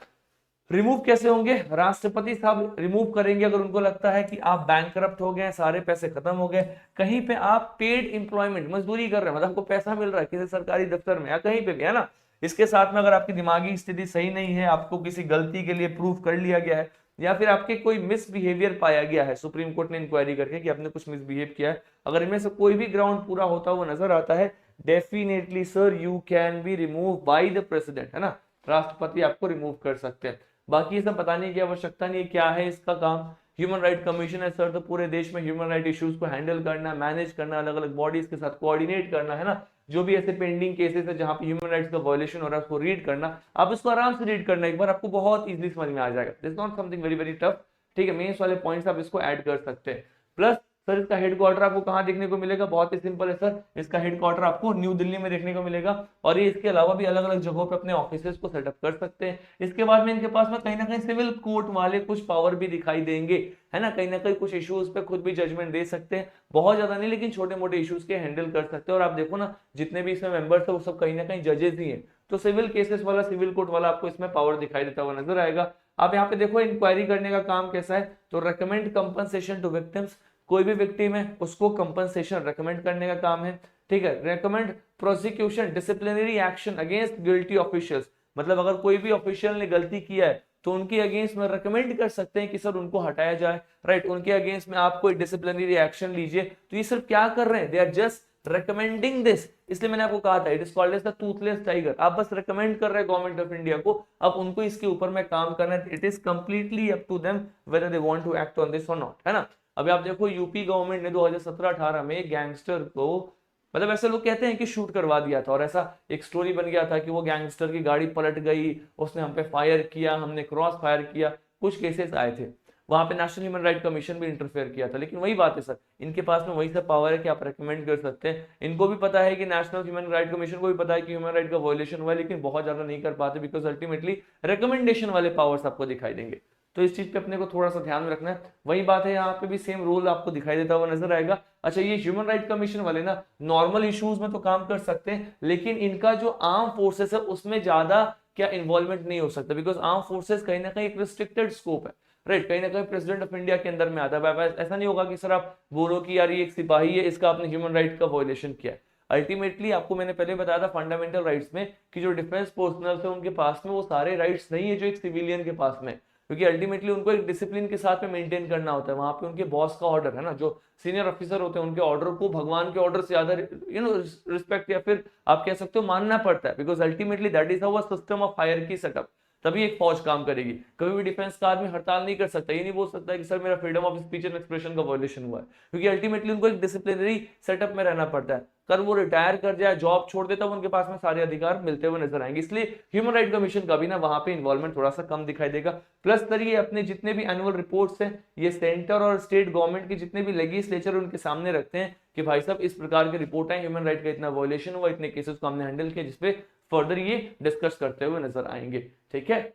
रिमूव कैसे होंगे? राष्ट्रपति साहब रिमूव करेंगे अगर उनको लगता है कि आप बैंकरप्ट हो गए, सारे पैसे खत्म हो गए, कहीं पे आप पेड एम्प्लॉयमेंट मजदूरी कर रहे हैं, मतलब आपको पैसा मिल रहा है किसी सरकारी दफ्तर में या कहीं पे भी, है ना, इसके साथ में अगर आपकी दिमागी स्थिति सही नहीं है, आपको किसी गलती के लिए प्रूफ कर लिया गया है, या फिर आपके कोई मिसबिहेवियर पाया गया है सुप्रीम कोर्ट ने इंक्वायरी करके कि आपने कुछ मिसबिहेव किया है, अगर इनमें से कोई भी ग्राउंड पूरा होता हुआ नजर आता है, definitely sir you can be remove by the president, है ना, राष्ट्रपति आपको रिमूव कर सकते हैं। बाकी ये सब बताने की आवश्यकता नहीं है क्या है इसका काम। ह्यूमन राइट कमीशन है सर, तो पूरे देश में ह्यूमन राइट इश्यूज को हैंडल करना, मैनेज करना, अलग अलग बॉडीज के साथ कोऑर्डिनेट करना, है ना, जो भी ऐसे पेंडिंग केसेस है जहां पे ह्यूमन राइट्स का वायलेशन हो रहा है उसको रीड करना, आप इसको आराम से रीड करना, एक बार आपको बहुत इजीली समझ में आ जाएगा, this not something very very tough. ठीक है, मेंस वाले पॉइंट्स आप इसको ऐड कर सकते हैं। प्लस सर इसका हेडक्वार्टर आपको कहाँ देखने को मिलेगा? बहुत ही सिंपल है सर, इसका हेडक्वार्टर आपको न्यू दिल्ली में देखने को मिलेगा, और ये इसके अलावा भी अलग अलग जगहों पे अपने ऑफिसेस को सेटअप कर सकते हैं। इसके बाद में इनके पास में कहीं ना कहीं सिविल कोर्ट वाले कुछ पावर भी दिखाई देंगे, है ना, कहीं ना कहीं कुछ इश्यूज पे खुद भी जजमेंट दे सकते हैं, बहुत ज्यादा नहीं लेकिन छोटे मोटे इश्यूज के हैंडल कर सकते हैं। और आप देखो ना जितने भी इसमें मेंबर्स है वो सब कहीं ना कहीं जजेस ही हैं, तो सिविल केसेस वाला, सिविल कोर्ट वाला आपको इसमें पावर दिखाई देता हुआ नजर आएगा। आप यहाँ पे देखो इंक्वायरी करने का काम कैसा है, तो रेकमेंड कंपनसेशन टू विक्टिम्स, कोई भी विक्टिम है उसको कंपनसेशन रेकमेंड करने का काम है। ठीक है, recommend prosecution disciplinary action against guilty officials, मतलब अगर कोई भी ऑफिशियल ने गलती किया है तो उनके अगेंस्ट में रेकमेंड कर सकते हैं कि सर उनको हटाया जाए, राइट, उनके अगेंस्ट में आप कोई डिसिप्लिनरी एक्शन लीजिए। तो ये सिर्फ क्या कर रहे हैं, they are just recommending this, इसलिए मैंने आपको कहा था it is called as the toothless tiger, आप बस रेकमेंड कर रहे हैं गवर्नमेंट ऑफ इंडिया को, अब उनको इसके ऊपर में काम करना है, it is completely up to them whether they want to act on this और नॉट, है ना। अभी आप देखो यूपी गवर्नमेंट ने 2017-18 में गैंगस्टर को, मतलब ऐसे लोग कहते हैं कि शूट करवा दिया था, और ऐसा एक स्टोरी बन गया था कि वो गैंगस्टर की गाड़ी पलट गई, उसने हम पे फायर किया, हमने क्रॉस फायर किया, कुछ केसेस आए थे, वहां पे नेशनल ह्यूमन राइट कमीशन भी इंटरफेयर किया था। लेकिन वही बात है सर, इनके पास में वही सब पावर है कि आप रेकमेंड कर सकते हैं, इनको भी पता है कि नेशनल ह्यूमन राइट कमीशन को भी पता है कि ह्यूमन राइट का वायलेशन हुआ है, लेकिन बहुत ज्यादा नहीं कर पाते बिकॉज अल्टीमेटली रिकमेंडेशन वाले पावर्स आपको दिखाई देंगे। तो इस चीज पे अपने को थोड़ा सा ध्यान रखना है। वही बात है, यहाँ पे भी सेम रोल आपको दिखाई देता हुआ नजर आएगा। अच्छा, ये ह्यूमन राइट कमीशन वाले ना नॉर्मल इश्यूज में तो काम कर सकते हैं, लेकिन इनका जो आर्म फोर्सेस है उसमें ज्यादा क्या इन्वॉल्वमेंट नहीं हो सकता, बिकॉज आर्म फोर्सेस कहीं ना कहीं एक रिस्ट्रिक्टेड स्कोप है, राइट, कहीं ना कहीं प्रेसिडेंट ऑफ इंडिया के अंदर में आता है। ऐसा नहीं होगा कि सर आप बोलो कि यार ये एक सिपाही है, इसका आपने ह्यूमन राइट का वायलेशन किया है। अल्टीमेटली आपको मैंने पहले बताया था फंडामेंटल राइट्स में कि जो डिफेंस पर्सनल है उनके पास में वो सारे राइट्स नहीं है जो एक सिविलियन के पास में, क्योंकि अल्टीमेटली उनको एक डिसिप्लिन के साथ में मेंटेन करना होता है, वहां पे उनके बॉस का ऑर्डर है ना, जो सीनियर ऑफिसर होते हैं उनके ऑर्डर को भगवान के ऑर्डर से ज्यादा रिस्पेक्ट या फिर आप कह सकते हो मानना पड़ता है, because ultimately that is how a system of hierarchy setup, तभी एक फौज काम करेगी। कभी भी डिफेंस का आदमी हड़ताल नहीं कर सकता, ये नहीं बोल सकता कि सर मेरा freedom of speech and expression का वायलेशन हुआ है, क्योंकि अल्टीमेटली उनको एक डिसिप्लिनरी सेटअप में रहना पड़ता है। कर वो रिटायर कर जाए, जॉब छोड़ देता, उनके पास में सारे अधिकार मिलते हुए नजर आएंगे, इसलिए ह्यूमन राइट कमीशन का भी ना वहां पे इन्वॉल्वमेंट थोड़ा सा कम दिखाई देगा। प्लस सर ये अपने जितने भी एनुअल रिपोर्ट्स हैं ये सेंटर और स्टेट गवर्नमेंट के जितने भी लेजिस्लेचर उनके सामने रखते हैं कि भाई साहब इस प्रकार के रिपोर्ट है, ह्यूमन राइट का इतना वायलेशन हुआ, इतने केसेस को हमने हैंडल किया, जिसपे फर्दर ये डिस्कस करते हुए नजर आएंगे। ठीक है,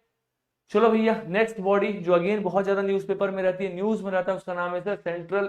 चलो भैया, नेक्स्ट बॉडी जो अगेन बहुत ज्यादा न्यूज़पेपर में रहती है, न्यूज में रहता है, उसका नाम है सर सेंट्रल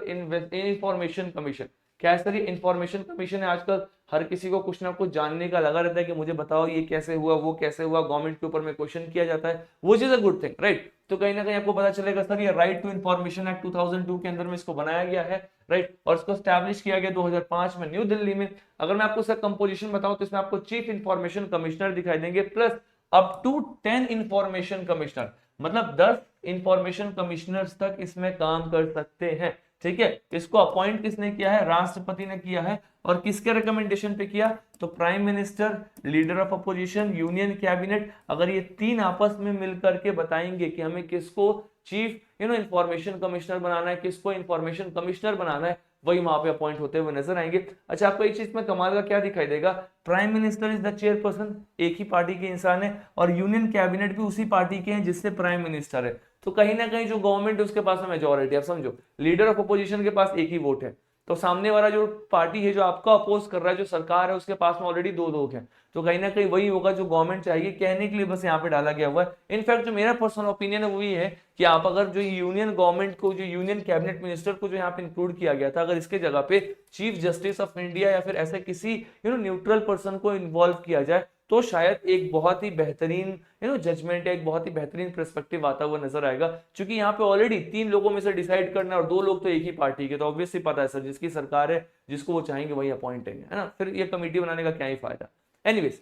इंफॉर्मेशन कमीशन। क्या है सर? ये इंफॉर्मेशन कमीशन है। आजकल हर किसी को कुछ ना कुछ जानने का लगा रहता है कि मुझे बताओ ये कैसे हुआ, वो कैसे हुआ, गवर्नमेंट के ऊपर में क्वेश्चन किया जाता है, वो चीज अ गुड थिंग, राइट। तो कहीं ना कहीं आपको पता चलेगा सर ये राइट टू इंफॉर्मेशन एक्ट 2002 के अंदर में इसको बनाया गया है, राइट, और इसको स्टैब्लिश किया गया 2005 में न्यू दिल्ली में। अगर मैं आपको सर कंपोजिशन बताऊं तो इसमें आपको चीफ इंफॉर्मेशन कमिश्नर दिखाई देंगे, plus up to 10 information commissioner, मतलब 10 इंफॉर्मेशन कमिश्नर्स तक इसमें काम कर सकते हैं। ठीक है, इसको अपॉइंट किसने किया है? राष्ट्रपति ने किया है। और किसके रिकमेंडेशन पे किया? तो prime minister, leader of opposition, union cabinet, अगर ये तीन आपस में मिलकर के बताएंगे कि हमें किसको चीफ इंफॉर्मेशन कमिश्नर बनाना है, किसको इंफॉर्मेशन कमिश्नर बनाना है, वही वहां पे अपॉइंट होते हुए नजर आएंगे। अच्छा, आपको एक चीज में कमाल का क्या दिखाई देगा, prime minister is the chairperson, एक ही पार्टी के इंसान है, और यूनियन कैबिनेट भी उसी पार्टी के हैं जिससे प्राइम मिनिस्टर है। तो कहीं ना कहीं जो गवर्नमेंट है उसके पास में मेजोरिटी, आप समझो लीडर ऑफ अपोजिशन के पास एक ही वोट है, तो सामने वाला जो पार्टी है जो आपको अपोज कर रहा है, जो सरकार है, उसके पास में ऑलरेडी दो लोग हैं, तो कहीं ना कहीं वही होगा जो गवर्नमेंट चाहिए, कहने के लिए बस यहाँ पे डाला गया हुआ है। इनफैक्ट जो मेरा पर्सनल ओपिनियन है वो ये है कि आप अगर जो यूनियन गवर्नमेंट को, जो यूनियन कैबिनेट मिनिस्टर को जो यहाँ पे इंक्लूड किया गया था, अगर इसके जगह पे चीफ जस्टिस ऑफ इंडिया या फिर ऐसे किसी न्यूट्रल पर्सन को इन्वॉल्व किया जाए, तो शायद एक बहुत ही बेहतरीन जजमेंट, एक बहुत ही बेहतरीन पर्सपेक्टिव आता हुआ नजर आएगा। क्योंकि यहाँ पे ऑलरेडी 3 लोगों में से डिसाइड करना, और 2 लोग तो एक ही पार्टी के, तो ऑब्वियसली पता है सर जिसकी सरकार है जिसको वो चाहेंगे वही अपॉइंटेंगे, है ना, फिर ये कमेटी बनाने का क्या ही फायदा। एनीवेज,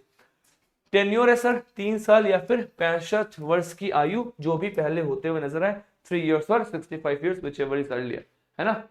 टेन्योर है सर 3 साल या फिर 65 वर्ष की आयु, जो भी पहले होते हुए नजर आए, 3 years और 65 years, whichever is earlier, है ना।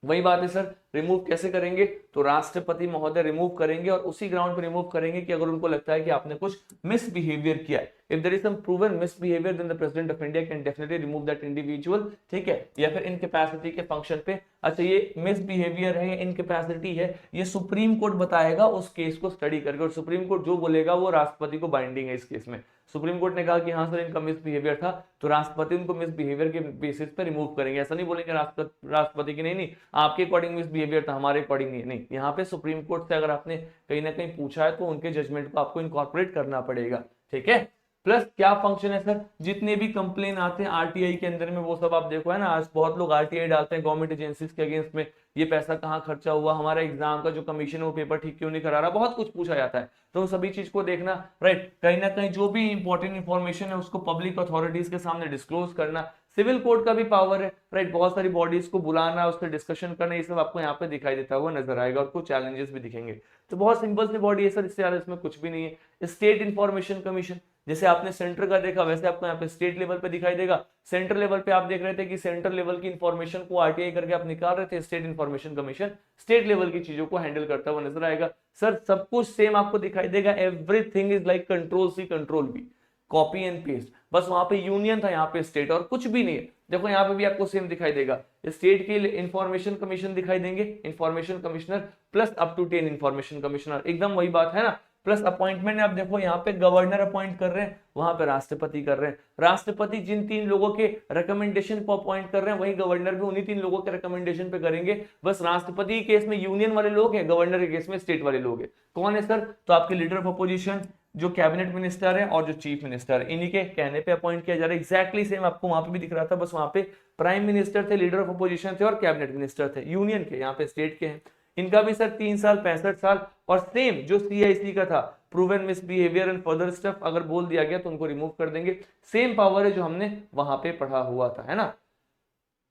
वही बात है सर, रिमूव कैसे करेंगे, तो राष्ट्रपति महोदय रिमूव करेंगे, और उसी ग्राउंड पर रिमूव करेंगे कि अगर उनको लगता है कि आपने कुछ मिसबिहेवियर किया है। If there is some proven misbehaviour, then the president of India can definitely remove that individual, ठीक है, या फिर इनकैपेसिटी के फंक्शन पे। अच्छा, ये मिसबिहेवियर है, इनकैपेसिटी है, ये सुप्रीम कोर्ट बताएगा उस केस को स्टडी करके, और सुप्रीम कोर्ट जो बोलेगा वो राष्ट्रपति को बाइंडिंग है इस केस में। सुप्रीम कोर्ट ने कहा कि हाँ सर इनका मिसबिहेवियर था, तो राष्ट्रपति उनको मिसबिहेवियर के बेसिस पे रिमूव करेंगे। ऐसा नहीं बोलेंगे राष्ट्रपति की नहीं नहीं आपके अकॉर्डिंग मिसबिहेवियर था, हमारे अकॉर्डिंग नहीं। यहाँ पे सुप्रीम कोर्ट से अगर आपने कहीं ना कहीं पूछा है तो उनके जजमेंट को आपको इनकॉर्पोरेट करना पड़ेगा, ठीक है। प्लस क्या फंक्शन है सर, जितने भी कंप्लेन आते हैं आरटीआई के अंदर में, वो सब आप देखो, है ना, आज बहुत लोग आरटीआई डालते हैं गवर्नमेंट एजेंसीज के अगेंस्ट में, ये पैसा कहाँ खर्चा हुआ, हमारा एग्जाम का जो कमीशन है वो पेपर ठीक क्यों नहीं करा रहा, बहुत कुछ पूछा जाता है। तो सभी चीज को देखना, राइट, कहीं ना कहीं जो भी इंपॉर्टेंट इंफॉर्मेशन है उसको पब्लिक अथॉरिटीज के सामने डिस्क्लोज करना, सिविल कोर्ट का भी पावर है, राइट, बहुत सारी बॉडीज को बुलाना, उस पर डिस्कशन करना, ये सब आपको यहाँ पे दिखाई देता हुआ नजर आएगा, और कुछ चैलेंजेस भी दिखेंगे। तो बहुत सिंपल सी बॉडी है सर, इससे ज्यादा इसमें कुछ भी नहीं है। स्टेट इंफॉर्मेशन कमीशन, जैसे आपने सेंटर का देखा वैसे आपको यहाँ पे स्टेट लेवल पे दिखाई देगा। सेंटर लेवल पे आप देख रहे थे कि सेंटर लेवल की इंफॉर्मेशन को आरटीआई करके आप निकाल रहे थे, state information commission state level की चीजों को हैंडल करता हुआ नजर आएगा। सर सब कुछ सेम आपको दिखाई देगा, everything is like control C control B, copy and paste, बस वहां पे यूनियन था, यहाँ पे स्टेट, और कुछ भी नहीं है। देखो यहाँ पे भी आपको सेम दिखाई देगा, स्टेट के इंफॉर्मेशन कमीशन दिखाई देंगे, information commissioner plus up to 10 information commissioner, एकदम वही बात है ना। प्लस अपॉइंटमेंट आप देखो यहाँ पे गवर्नर अपॉइंट कर रहे हैं, वहां पे राष्ट्रपति कर रहे हैं। राष्ट्रपति जिन 3 लोगों के रिकमेंडेशन पर अपॉइंट कर रहे हैं, वही गवर्नर भी उन्हीं 3 लोगों के रिकमेंडेशन पे करेंगे। बस राष्ट्रपति के केस में यूनियन वाले लोग हैं, गवर्नर के केस में स्टेट वाले लोग हैं। कौन है सर, तो आपके लीडर ऑफ अपोजिशन, जो कैबिनेट मिनिस्टर है और जो चीफ मिनिस्टर है, इन्हीं के कहने पे अपॉइंट किया जा रहा है। एग्जैक्टली सेम आपको वहां पे भी दिख रहा था, बस वहां पे प्राइम मिनिस्टर थे, लीडर ऑफ अपोजिशन थे और कैबिनेट मिनिस्टर थे यूनियन के, यहाँ पे स्टेट के हैं। इनका भी सर 3 साल 65 साल, और सेम जो सीआईसी का था, proven misbehaviour and further stuff, अगर बोल दिया गया तो उनको रिमूव कर देंगे। सेम पावर है जो हमने वहां पे पढ़ा हुआ था, है ना।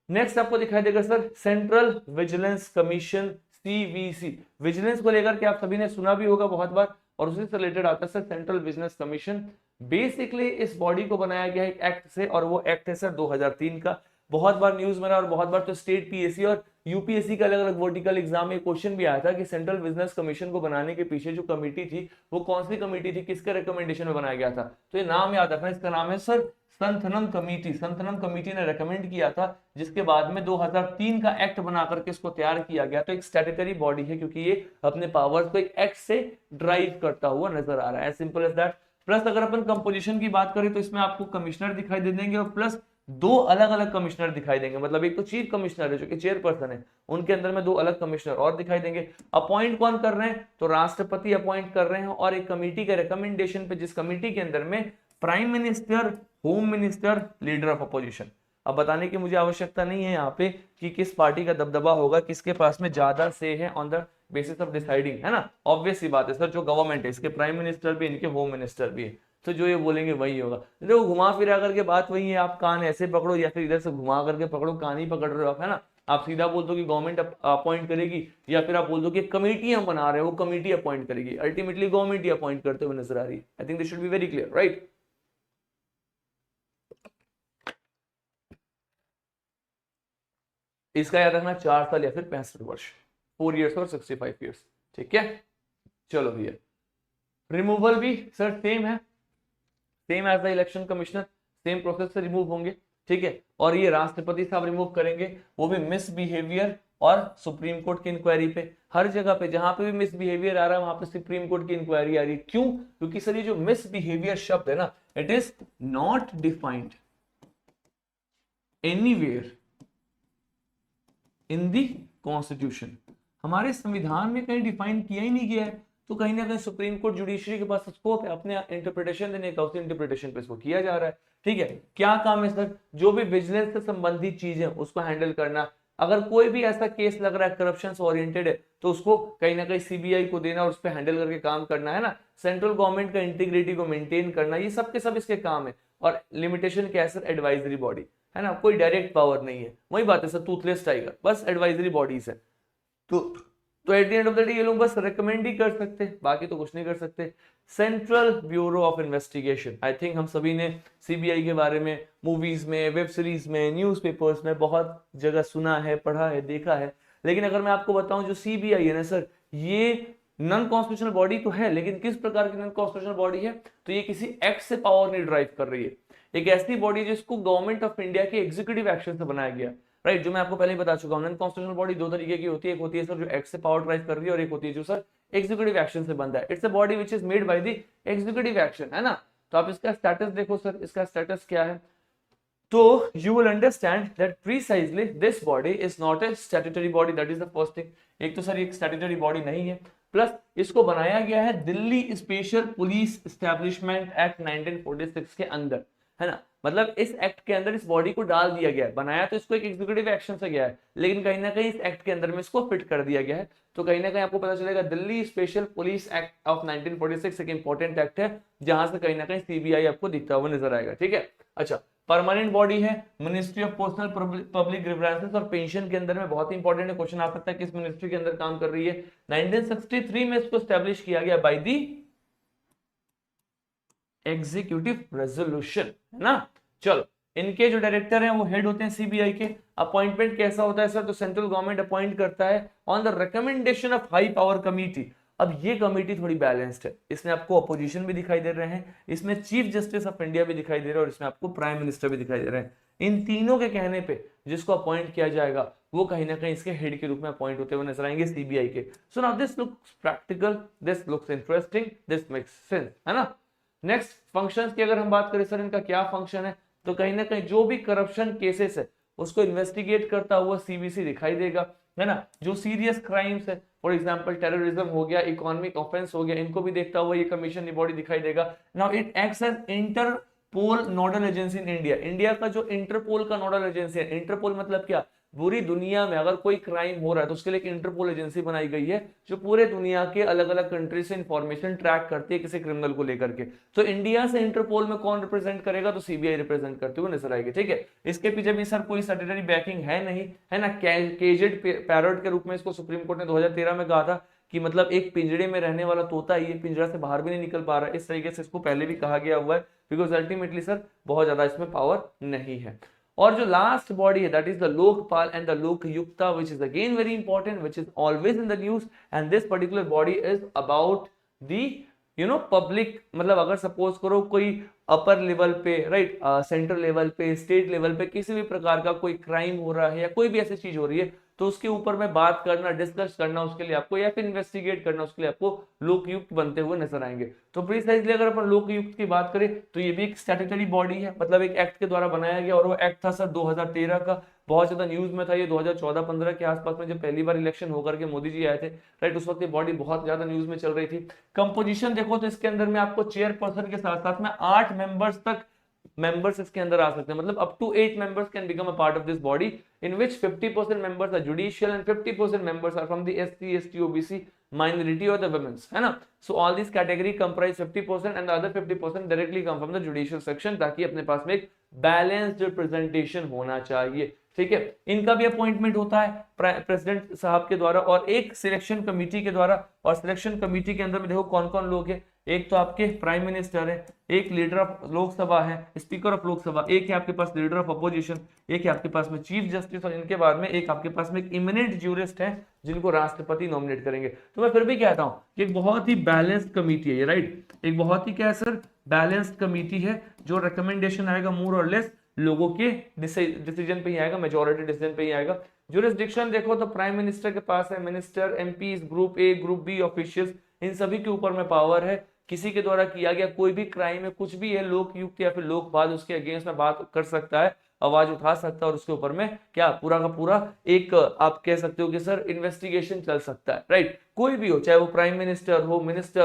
नेक्स्ट आपको दिखाई देगा sir central vigilance commission, CVC. Vigilance को लेकर के आप सभी ने सुना भी होगा बहुत बार, और उसी से रिलेटेड आता है sir central vigilance commission. Basically इस बॉडी को बनाया गया है एक एक्ट से, और वो एक्ट है सर 2003 का। बहुत बार न्यूज में रहा, और बहुत बार तो स्टेट पीएससी और यूपीएससी का अलग अलग वर्टिकल एग्जाम में क्वेश्चन भी आया था कि सेंट्रल बिजनेस कमीशन को बनाने के पीछे जो कमेटी थी वो कौन सी कमेटी थी, किसके रिकमेंडेशन में बनाया गया था। तो ये नाम याद रखना, इसका नाम है sir Santhanam committee. Santhanam committee ने रेकमेंड किया था, जिसके बाद में 2003 का एक्ट बना करके इसको तैयार किया गया। तो एक स्टैट्यूटरी बॉडी है, क्योंकि ये अपने पावर्स को एक एक्ट से ड्राइव करता हुआ नजर आ रहा है, as simple as that. Plus अगर अपन कंपोजिशन की बात करें तो इसमें आपको कमिश्नर दिखाई दे देंगे, और प्लस 2 अलग अलग कमिश्नर दिखाई देंगे। मतलब एक तो चीफ कमिश्नर है जो कि चेयरपर्सन है, उनके अंदर में 2 अलग कमिश्नर और दिखाई देंगे। अपॉइंट कौन कर रहे हैं, तो राष्ट्रपति अपॉइंट कर रहे हैं, और एक कमेटी के रिकमेंडेशन पे, जिस कमेटी के अंदर में prime minister, home minister, leader of opposition. अब बताने की मुझे आवश्यकता नहीं है यहाँ पे कि किस पार्टी का दबदबा होगा, किसके पास में ज्यादा से है on the basis of deciding, है ना। ऑब्वियस सी बात है सर, जो गवर्नमेंट है इसके प्राइम मिनिस्टर भी, इनके होम मिनिस्टर भी है, तो जो ये बोलेंगे वही होगा। देखो घुमा फिरा करके बात वही है, आप कान ऐसे पकड़ो या फिर इधर से घुमा करके पकड़ो, कान ही पकड़ रहे हो आप, है ना। आप सीधा बोल दो कि गवर्नमेंट अपॉइंट करेगी, या फिर आप बोल दो कि कमेटी हम बना रहे हैं, वो कमेटी अपॉइंट करेगी, अल्टीमेटली गवर्नमेंट ही अपॉइंट करते हुए नजर आ रही है। I think this should be very clear, right. इसका याद रखना 4 साल या फिर 65 वर्ष, 4 years और 65 years, ठीक है। चलो भैया, रिमूवल भी सर सेम है, same as the election commissioner, same process से रिमूव होंगे, ठीक है। और ये राष्ट्रपति साहब रिमूव करेंगे, वो भी मिसबिहेवियर और सुप्रीम कोर्ट की इंक्वायरी पे। हर जगह पे जहां पे भी मिसबिहेवियर आ रहा है वहां पे सुप्रीम कोर्ट की इंक्वायरी आ रही है। क्यों, क्योंकि सर ये जो मिसबिहेवियर शब्द है ना, it is not defined anywhere in the constitution. हमारे संविधान में कहीं डिफाइन किया ही नहीं गया है तो कहीं ना कहीं सुप्रीम कोर्ट जुडिशरी के पास स्कोप है अपने इंटरप्रिटेशन देने का, उस इंटरप्रिटेशन पे इसको किया जा रहा है। ठीक है, क्या काम है सर? जो भी विजिलेंस से संबंधित चीजें उसको हैंडल करना, अगर कोई भी ऐसा केस लग रहा है करप्शन से ओरिएंटेड है तो उसको कहीं ना कहीं सीबीआई को देना और उस पर हैंडल करके काम करना है ना, सेंट्रल गवर्नमेंट का इंटीग्रिटी को मेंटेन करना, ये सब के सब इसके काम है। और लिमिटेशन क्या है सर? एडवाइजरी बॉडी है ना, कोई डायरेक्ट पावर नहीं है, वही बात है सर, टूथलेस टाइगर, बस एडवाइजरी बॉडीज है। तो at the end of the day ये लोग बस रिकमेंड ही कर सकते हैं, बाकी तो कुछ नहीं कर सकते। Central bureau of investigation, I think हम सभी ने सीबीआई के बारे में मूवीज में, वेब सीरीज में, न्यूज़पेपर्स में बहुत जगह सुना है, पढ़ा है, देखा है। लेकिन अगर मैं आपको बताऊं जो सीबीआई है ना सर, ये नॉन कॉन्स्टिट्यूशनल बॉडी तो है, लेकिन किस प्रकार की नॉन कॉन्स्टिट्यूशनल बॉडी है? तो ये किसी एक्ट से पावर नहीं ड्राइव कर रही है, एक ऐसी बॉडी जिसको गवर्नमेंट ऑफ इंडिया के एग्जीक्यूटिव एक्शन से बनाया गया, राइट। जो मैं आपको पहले ही बता चुका हूं, नॉन कॉन्स्टिट्यूशनल बॉडी दो तरीके की होती है, एक होती है सर जो एक्ट से पावर ड्राइव कर रही है, और एक होती है जो सर एग्जीक्यूटिव एक्शन से बनता है। It's a body which is made by the executive action, है ना। तो आप इसका स्टेटस देखो सर, इसका स्टेटस क्या है, तो you will understand that precisely this body is not a statutory body, that is the first thing। एक तो सर ये statutory body नहीं है, प्लस इसको बनाया गया है Delhi special police establishment act 1946 के अंदर, है ना। मतलब इस एक्ट के अंदर इस बॉडी को डाल दिया गया है, बनाया तो इसको एक एग्जीक्यूटिव एक्शन से गया है, लेकिन कहीं ना कहीं इस एक्ट के अंदर में इसको फिट कर दिया गया है। तो कहीं ना कहीं आपको पता चलेगा Delhi special police act of 1946 एक इंपॉर्टेंट एक्ट है, जहां से कहीं ना कहीं सीबीआई आपको दिखता हुआ नजर आएगा। ठीक है, अच्छा, परमानेंट बॉडी है ministry of personnel public grievances और पेंशन के अंदर में, बहुत ही इंपॉर्टेंट है, क्वेश्चन आ सकता है किस मिनिस्ट्री के अंदर काम कर रही है। 1963 में इसको स्टैब्लिश किया गया बाय दी एग्जीक्यूटिव रेजोल्यूशन, है ना। चलो, इनके जो डायरेक्टर हैं वो हेड होते हैं सीबीआई के। अपॉइंटमेंट कैसा होता है सर? तो सेंट्रल गवर्नमेंट अपॉइंट करता है on the recommendation of high power committee. अब ये कमेटी थोड़ी बैलेंस्ड है, इसमें आपको अपोजिशन भी दिखाई दे रहे हैं, इसमें चीफ जस्टिस ऑफ इंडिया भी दिखाई दे रहा है, और इसमें आपको प्राइम मिनिस्टर भी दिखाई दे रहे हैं। इन तीनों के कहने पे जिसको अपॉइंट किया जाएगा वो कहीं ना कहीं इसके हेड के रूप में अपॉइंट होते हुए नजर आएंगे सीबीआई के। So now this looks practical, this looks interesting, this makes sense, है ना। नेक्स्ट, फंक्शंस की अगर हम बात करें सर, इनका क्या फंक्शन है? तो कहीं ना कहीं जो भी करप्शन केसेस है उसको इन्वेस्टिगेट करता हुआ सीबीसी दिखाई देगा, है ना। जो सीरियस क्राइम्स है, फॉर एग्जांपल टेररिज्म हो गया, इकोनॉमिक ऑफेंस हो गया, इनको भी देखता हुआ ये कमीशन बॉडी दिखाई देगा। Now it acts as Interpol nodal agency in India. India का जो इंटरपोल का नोडल एजेंसी है, इंटरपोल मतलब क्या? पूरी दुनिया में अगर कोई क्राइम हो रहा है तो उसके लिए एक इंटरपोल एजेंसी बनाई गई है जो पूरे दुनिया के अलग अलग कंट्री से इंफॉर्मेशन ट्रैक करती है किसी क्रिमिनल को लेकर के। तो इंडिया से इंटरपोल में कौन रिप्रेजेंट करेगा? तो सीबीआई रिप्रेजेंट करते हुए नजर आएगी। ठीक है, इसके पीछे भी सर कोई स्टैट्यूटरी बैकिंग है नहीं, है ना। केजेड पैरट के रूप में इसको सुप्रीम कोर्ट ने 2013 में कहा था कि मतलब एक पिंजड़े में रहने वाला तोता, ये पिंजरा से बाहर भी नहीं निकल पा रहा है, इस तरीके से इसको पहले भी कहा गया हुआ है, बिकॉज अल्टीमेटली सर बहुत ज्यादा इसमें पावर नहीं है। और जो लास्ट बॉडी है that is the Lokpal and the Lokayukta, which is again very important, which is always in the news, and this particular body is about the public. मतलब अगर सपोज करो कोई अपर लेवल पे, राइट, सेंट्रल लेवल पे, state level पे किसी भी प्रकार का कोई क्राइम हो रहा है या कोई भी ऐसी चीज हो रही है, तो उसके ऊपर में बात करना, डिस्कस करना उसके लिए आपको, या फिर इन्वेस्टिगेट करना उसके लिए आपको लोकयुक्त बनते हुए नजर आएंगे। तो प्रीसाइजली अगर अपन लोकयुक्त की बात करें तो ये भी एक स्टैट्यूटरी बॉडी है, मतलब एक एक्ट के द्वारा बनाया गया, और वो एक्ट था सर 2013 का, बहुत ज्यादा न्यूज में था ये 2014-15 के आसपास में, जब पहली बार इलेक्शन होकर के मोदी जी आए थे, राइट, उस वक्त ये बॉडी बहुत ज्यादा न्यूज में चल रही थी। कंपोजिशन देखो तो इसके अंदर में आपको चेयरपर्सन के साथ साथ में 8 मेंबर्स तक मेंबर्स इसके अंदर आ सकते हैं, मतलब up to 8 members can become a part of this body, in which 50% members are judicial and 50% members are from the SC, ST, OBC, minority और द वुमेन्स, है ना। So all this category comprise 50% and the other 50% directly come from the judicial section, ताकि अपने पास में एक balanced representation होना चाहिए। ठीक है, इनका भी अपॉइंटमेंट होता है प्रेसिडेंट साहब के द्वारा और एक सिलेक्शन कमेटी के द्वारा, और सिलेक्शन कमेटी के अंदर में देखो कौन कौन लोग हैं। एक तो आपके प्राइम मिनिस्टर है, एक लीडर ऑफ लोकसभा है, स्पीकर ऑफ लोकसभा, एक है आपके पास लीडर ऑफ अपोजिशन, एक है आपके पास में चीफ जस्टिस, और इनके बाद में एक आपके पास में एक इमिनेंट ज्यूरिस्ट है जिनको राष्ट्रपति नॉमिनेट करेंगे। तो मैं फिर भी कहता हूं कि एक बहुत ही बैलेंस्ड कमेटी है ये, राइट, एक बहुत ही क्या है सर, बैलेंस्ड कमेटी है, जो रिकमेंडेशन आएगा मोर और लेस लोगों के डिसीजन पे ही आएगा, मेजोरिटी डिसीजन पे ही आएगा। जुरिस्डिक्शन देखो तो प्राइम मिनिस्टर के पास है, minister, MPs, group A, group B officials, इन सभी के ऊपर में पावर है। किसी के द्वारा किया गया कोई भी क्राइम है, कुछ भी है, लोकयुक्त या फिर लोकपाल उसके अगेंस्ट में बात कर सकता है आवाज उठा सकता है और उसके ऊपर में क्या पूरा का पूरा एक आप कह सकते हो कि सर इन्वेस्टिगेशन चल सकता है, राइट। कोई भी हो, चाहे वो प्राइम मिनिस्टर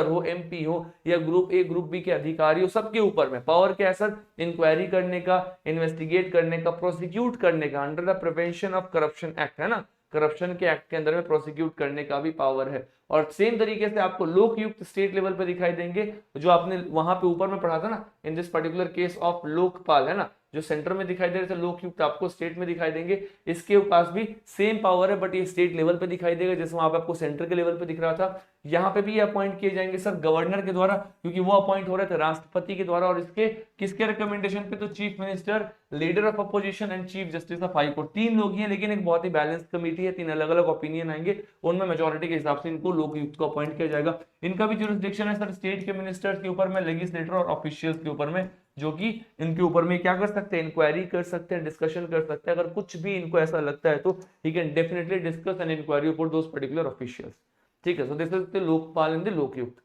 हो, एमपी हो या ग्रुप ए ग्रुप बी के अधिकारी हो, सबके ऊपर में पावर क्या है सर, इंक्वायरी करने का, इन्वेस्टिगेट करने का, प्रोसिक्यूट करने का, under the prevention of corruption act, है ना, करप्शन के एक्ट के अंदर में प्रोसिक्यूट करने का भी पावर है। और सेम तरीके से आपको लोकयुक्त स्टेट लेवल पे दिखाई देंगे, जो आपने वहां पे ऊपर में पढ़ा था ना, इन this particular case of Lokpal, है ना, जो सेंटर में दिखाई दे रहे थे लोकयुक्त, आपको स्टेट में दिखाई देंगे। इसके पास भी सेम पावर है, बट ये स्टेट लेवल पे दिखाई देगा, जैसे वहां पे आपको सेंटर के लेवल पे दिख रहा था। यहाँ पे भी ये अपॉइंट किए जाएंगे सर गवर्नर के द्वारा, क्योंकि वो अपॉइंट हो रहे थे राष्ट्रपति के द्वारा, और इसके किसके रिकमेंडेशन पे, तो chief minister, leader of opposition and chief justice of high court. तीन लोग ही हैं, लेकिन एक बहुत ही बैलेंस कमेटी है, तीन अलग अलग ओपिनियन आएंगे, उनमें मेजोरिटी के हिसाब से इनको लोकयुक्त को अपॉइंट किया जाएगा। इनका भी जुरिस्डिक्शन है सर स्टेट के मिनिस्टर्स के ऊपर में, लेजिस्लेटर और ऑफिशियल्स के ऊपर में, जो कि इनके ऊपर में क्या कर सकते हैं, इंक्वायरी कर सकते हैं, डिस्कशन कर सकते हैं। अगर कुछ भी इनको ऐसा लगता है तो he can definitely discuss an inquiry about those particular officials, ठीक है। So this is the Lokpal and the Lokayukta.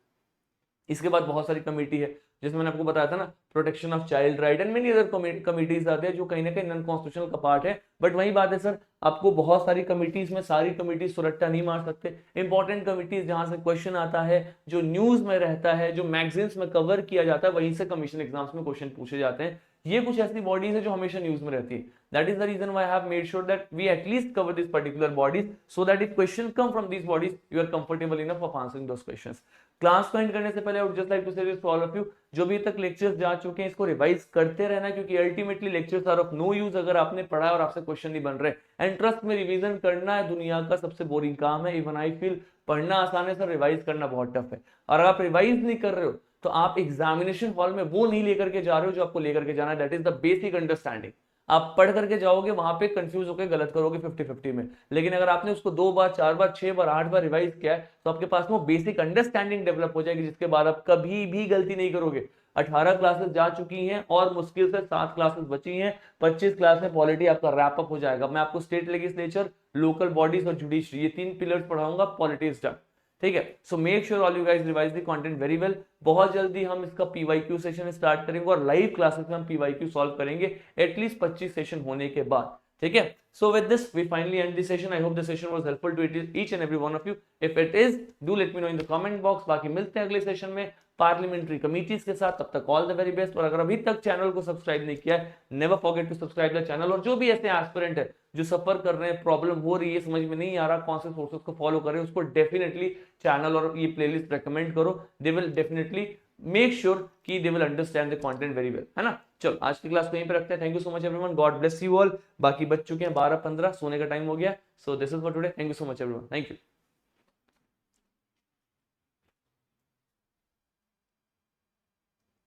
इसके बाद बहुत सारी कमेटी है, जैसे मैंने आपको बताया था ना, protection of child right and many other committees आते हैं, जो कहीं ना कहीं नॉन कॉन्स्टिट्यूशनल का पार्ट है। बट वही बात है सर, आपको बहुत सारी कमिटीज में सारी कमिटीज सुरट्टा नहीं मार सकते। इंपॉर्टेंट कमिटीज जहां से क्वेश्चन आता है, जो न्यूज में रहता है, जो मैगजीन्स में कवर किया जाता है, वहीं से कमीशन एग्जाम्स में क्वेश्चन पूछे जाते हैं। ये कुछ ऐसी बॉडीज है जो हमेशा न्यूज में रहती है। That is the reason why I have made sure that we at least cover this particular bodies, so that if question come from this bodies you are comfortable enough of answering those questions. Class को end करने से पहले I would just like to say this to all of you, जो भी तक lectures जा चुके हैं इसको रिवाइज करते रहना, क्योंकि ultimately lectures are of no use अगर आपने पढ़ा और आपसे क्वेश्चन नहीं बन रहे। एंड ट्रस्ट में रिवीजन करना है दुनिया का सबसे बोरिंग काम है। इवन आई फील पढ़ना आसान है सर, रिवाइज करना बहुत टफ है। और अगर आप रिवाइज नहीं कर रहे हो तो आप एग्जामिनेशन हॉल में वो नहीं लेकर के जा रहे हो जो आपको लेकर के जाना है। That is the basic understanding. आप पढ़ करके जाओगे, वहां पे कंफ्यूज होकर गलत करोगे 50-50 में। लेकिन अगर आपने उसको 2 बार 4 बार 6 बार 8 बार रिवाइज किया है, तो आपके पास वो बेसिक अंडरस्टैंडिंग डेवलप हो जाएगी, जिसके बाद आप कभी भी गलती नहीं करोगे। 18 क्लासेस जा चुकी हैं और मुश्किल से 7 क्लासेस बची हैं। 25 क्लास में पॉलिटी आपका रैप अप हो जाएगा। मैं आपको स्टेट लेजिस्लेचर, लोकल बॉडीज और जुडिशरी, ये 3 पिलर्स पढ़ाऊंगा, पॉलिटी इज डन, ठीक है। So make sure all you guys revise the content very well. बहुत जल्दी हम इसका पीवाईक्यू सेशन स्टार्ट करेंगे और लाइव क्लासेस में हम पीवाईक्यू सॉल्व करेंगे एटलीस्ट 25 सेशन होने के बाद, ठीक है। So with this we finally end this session. I hope the session was helpful to each and every one of you. If it is, do let me know in the comment box. बाकी मिलते हैं अगले session में parliamentary committees के साथ। तब तक all the very best. और अगर अभी तक चैनल को सब्सक्राइब नहीं किया है, never forget to subscribe the channel. और जो भी ऐसे एस्पिरेंट है जो सफर कर रहे हैं, प्रॉब्लम हो रही है, समझ में नहीं आ रहा कौन से सोर्सेज को फॉलो करें, उसको डेफिनेटली चैनल और ये प्लेलिस्ट रेकमेंड करो। They will definitely make sure कि they will understand the content very well, है ना। चलो आज की क्लास को यहीं पे रखते हैं। Thank you so much everyone, God bless you all. बाकी बच चुके हैं 12-15, सोने का टाइम हो गया। सो this is for today. Thank you so much everyone, thank you.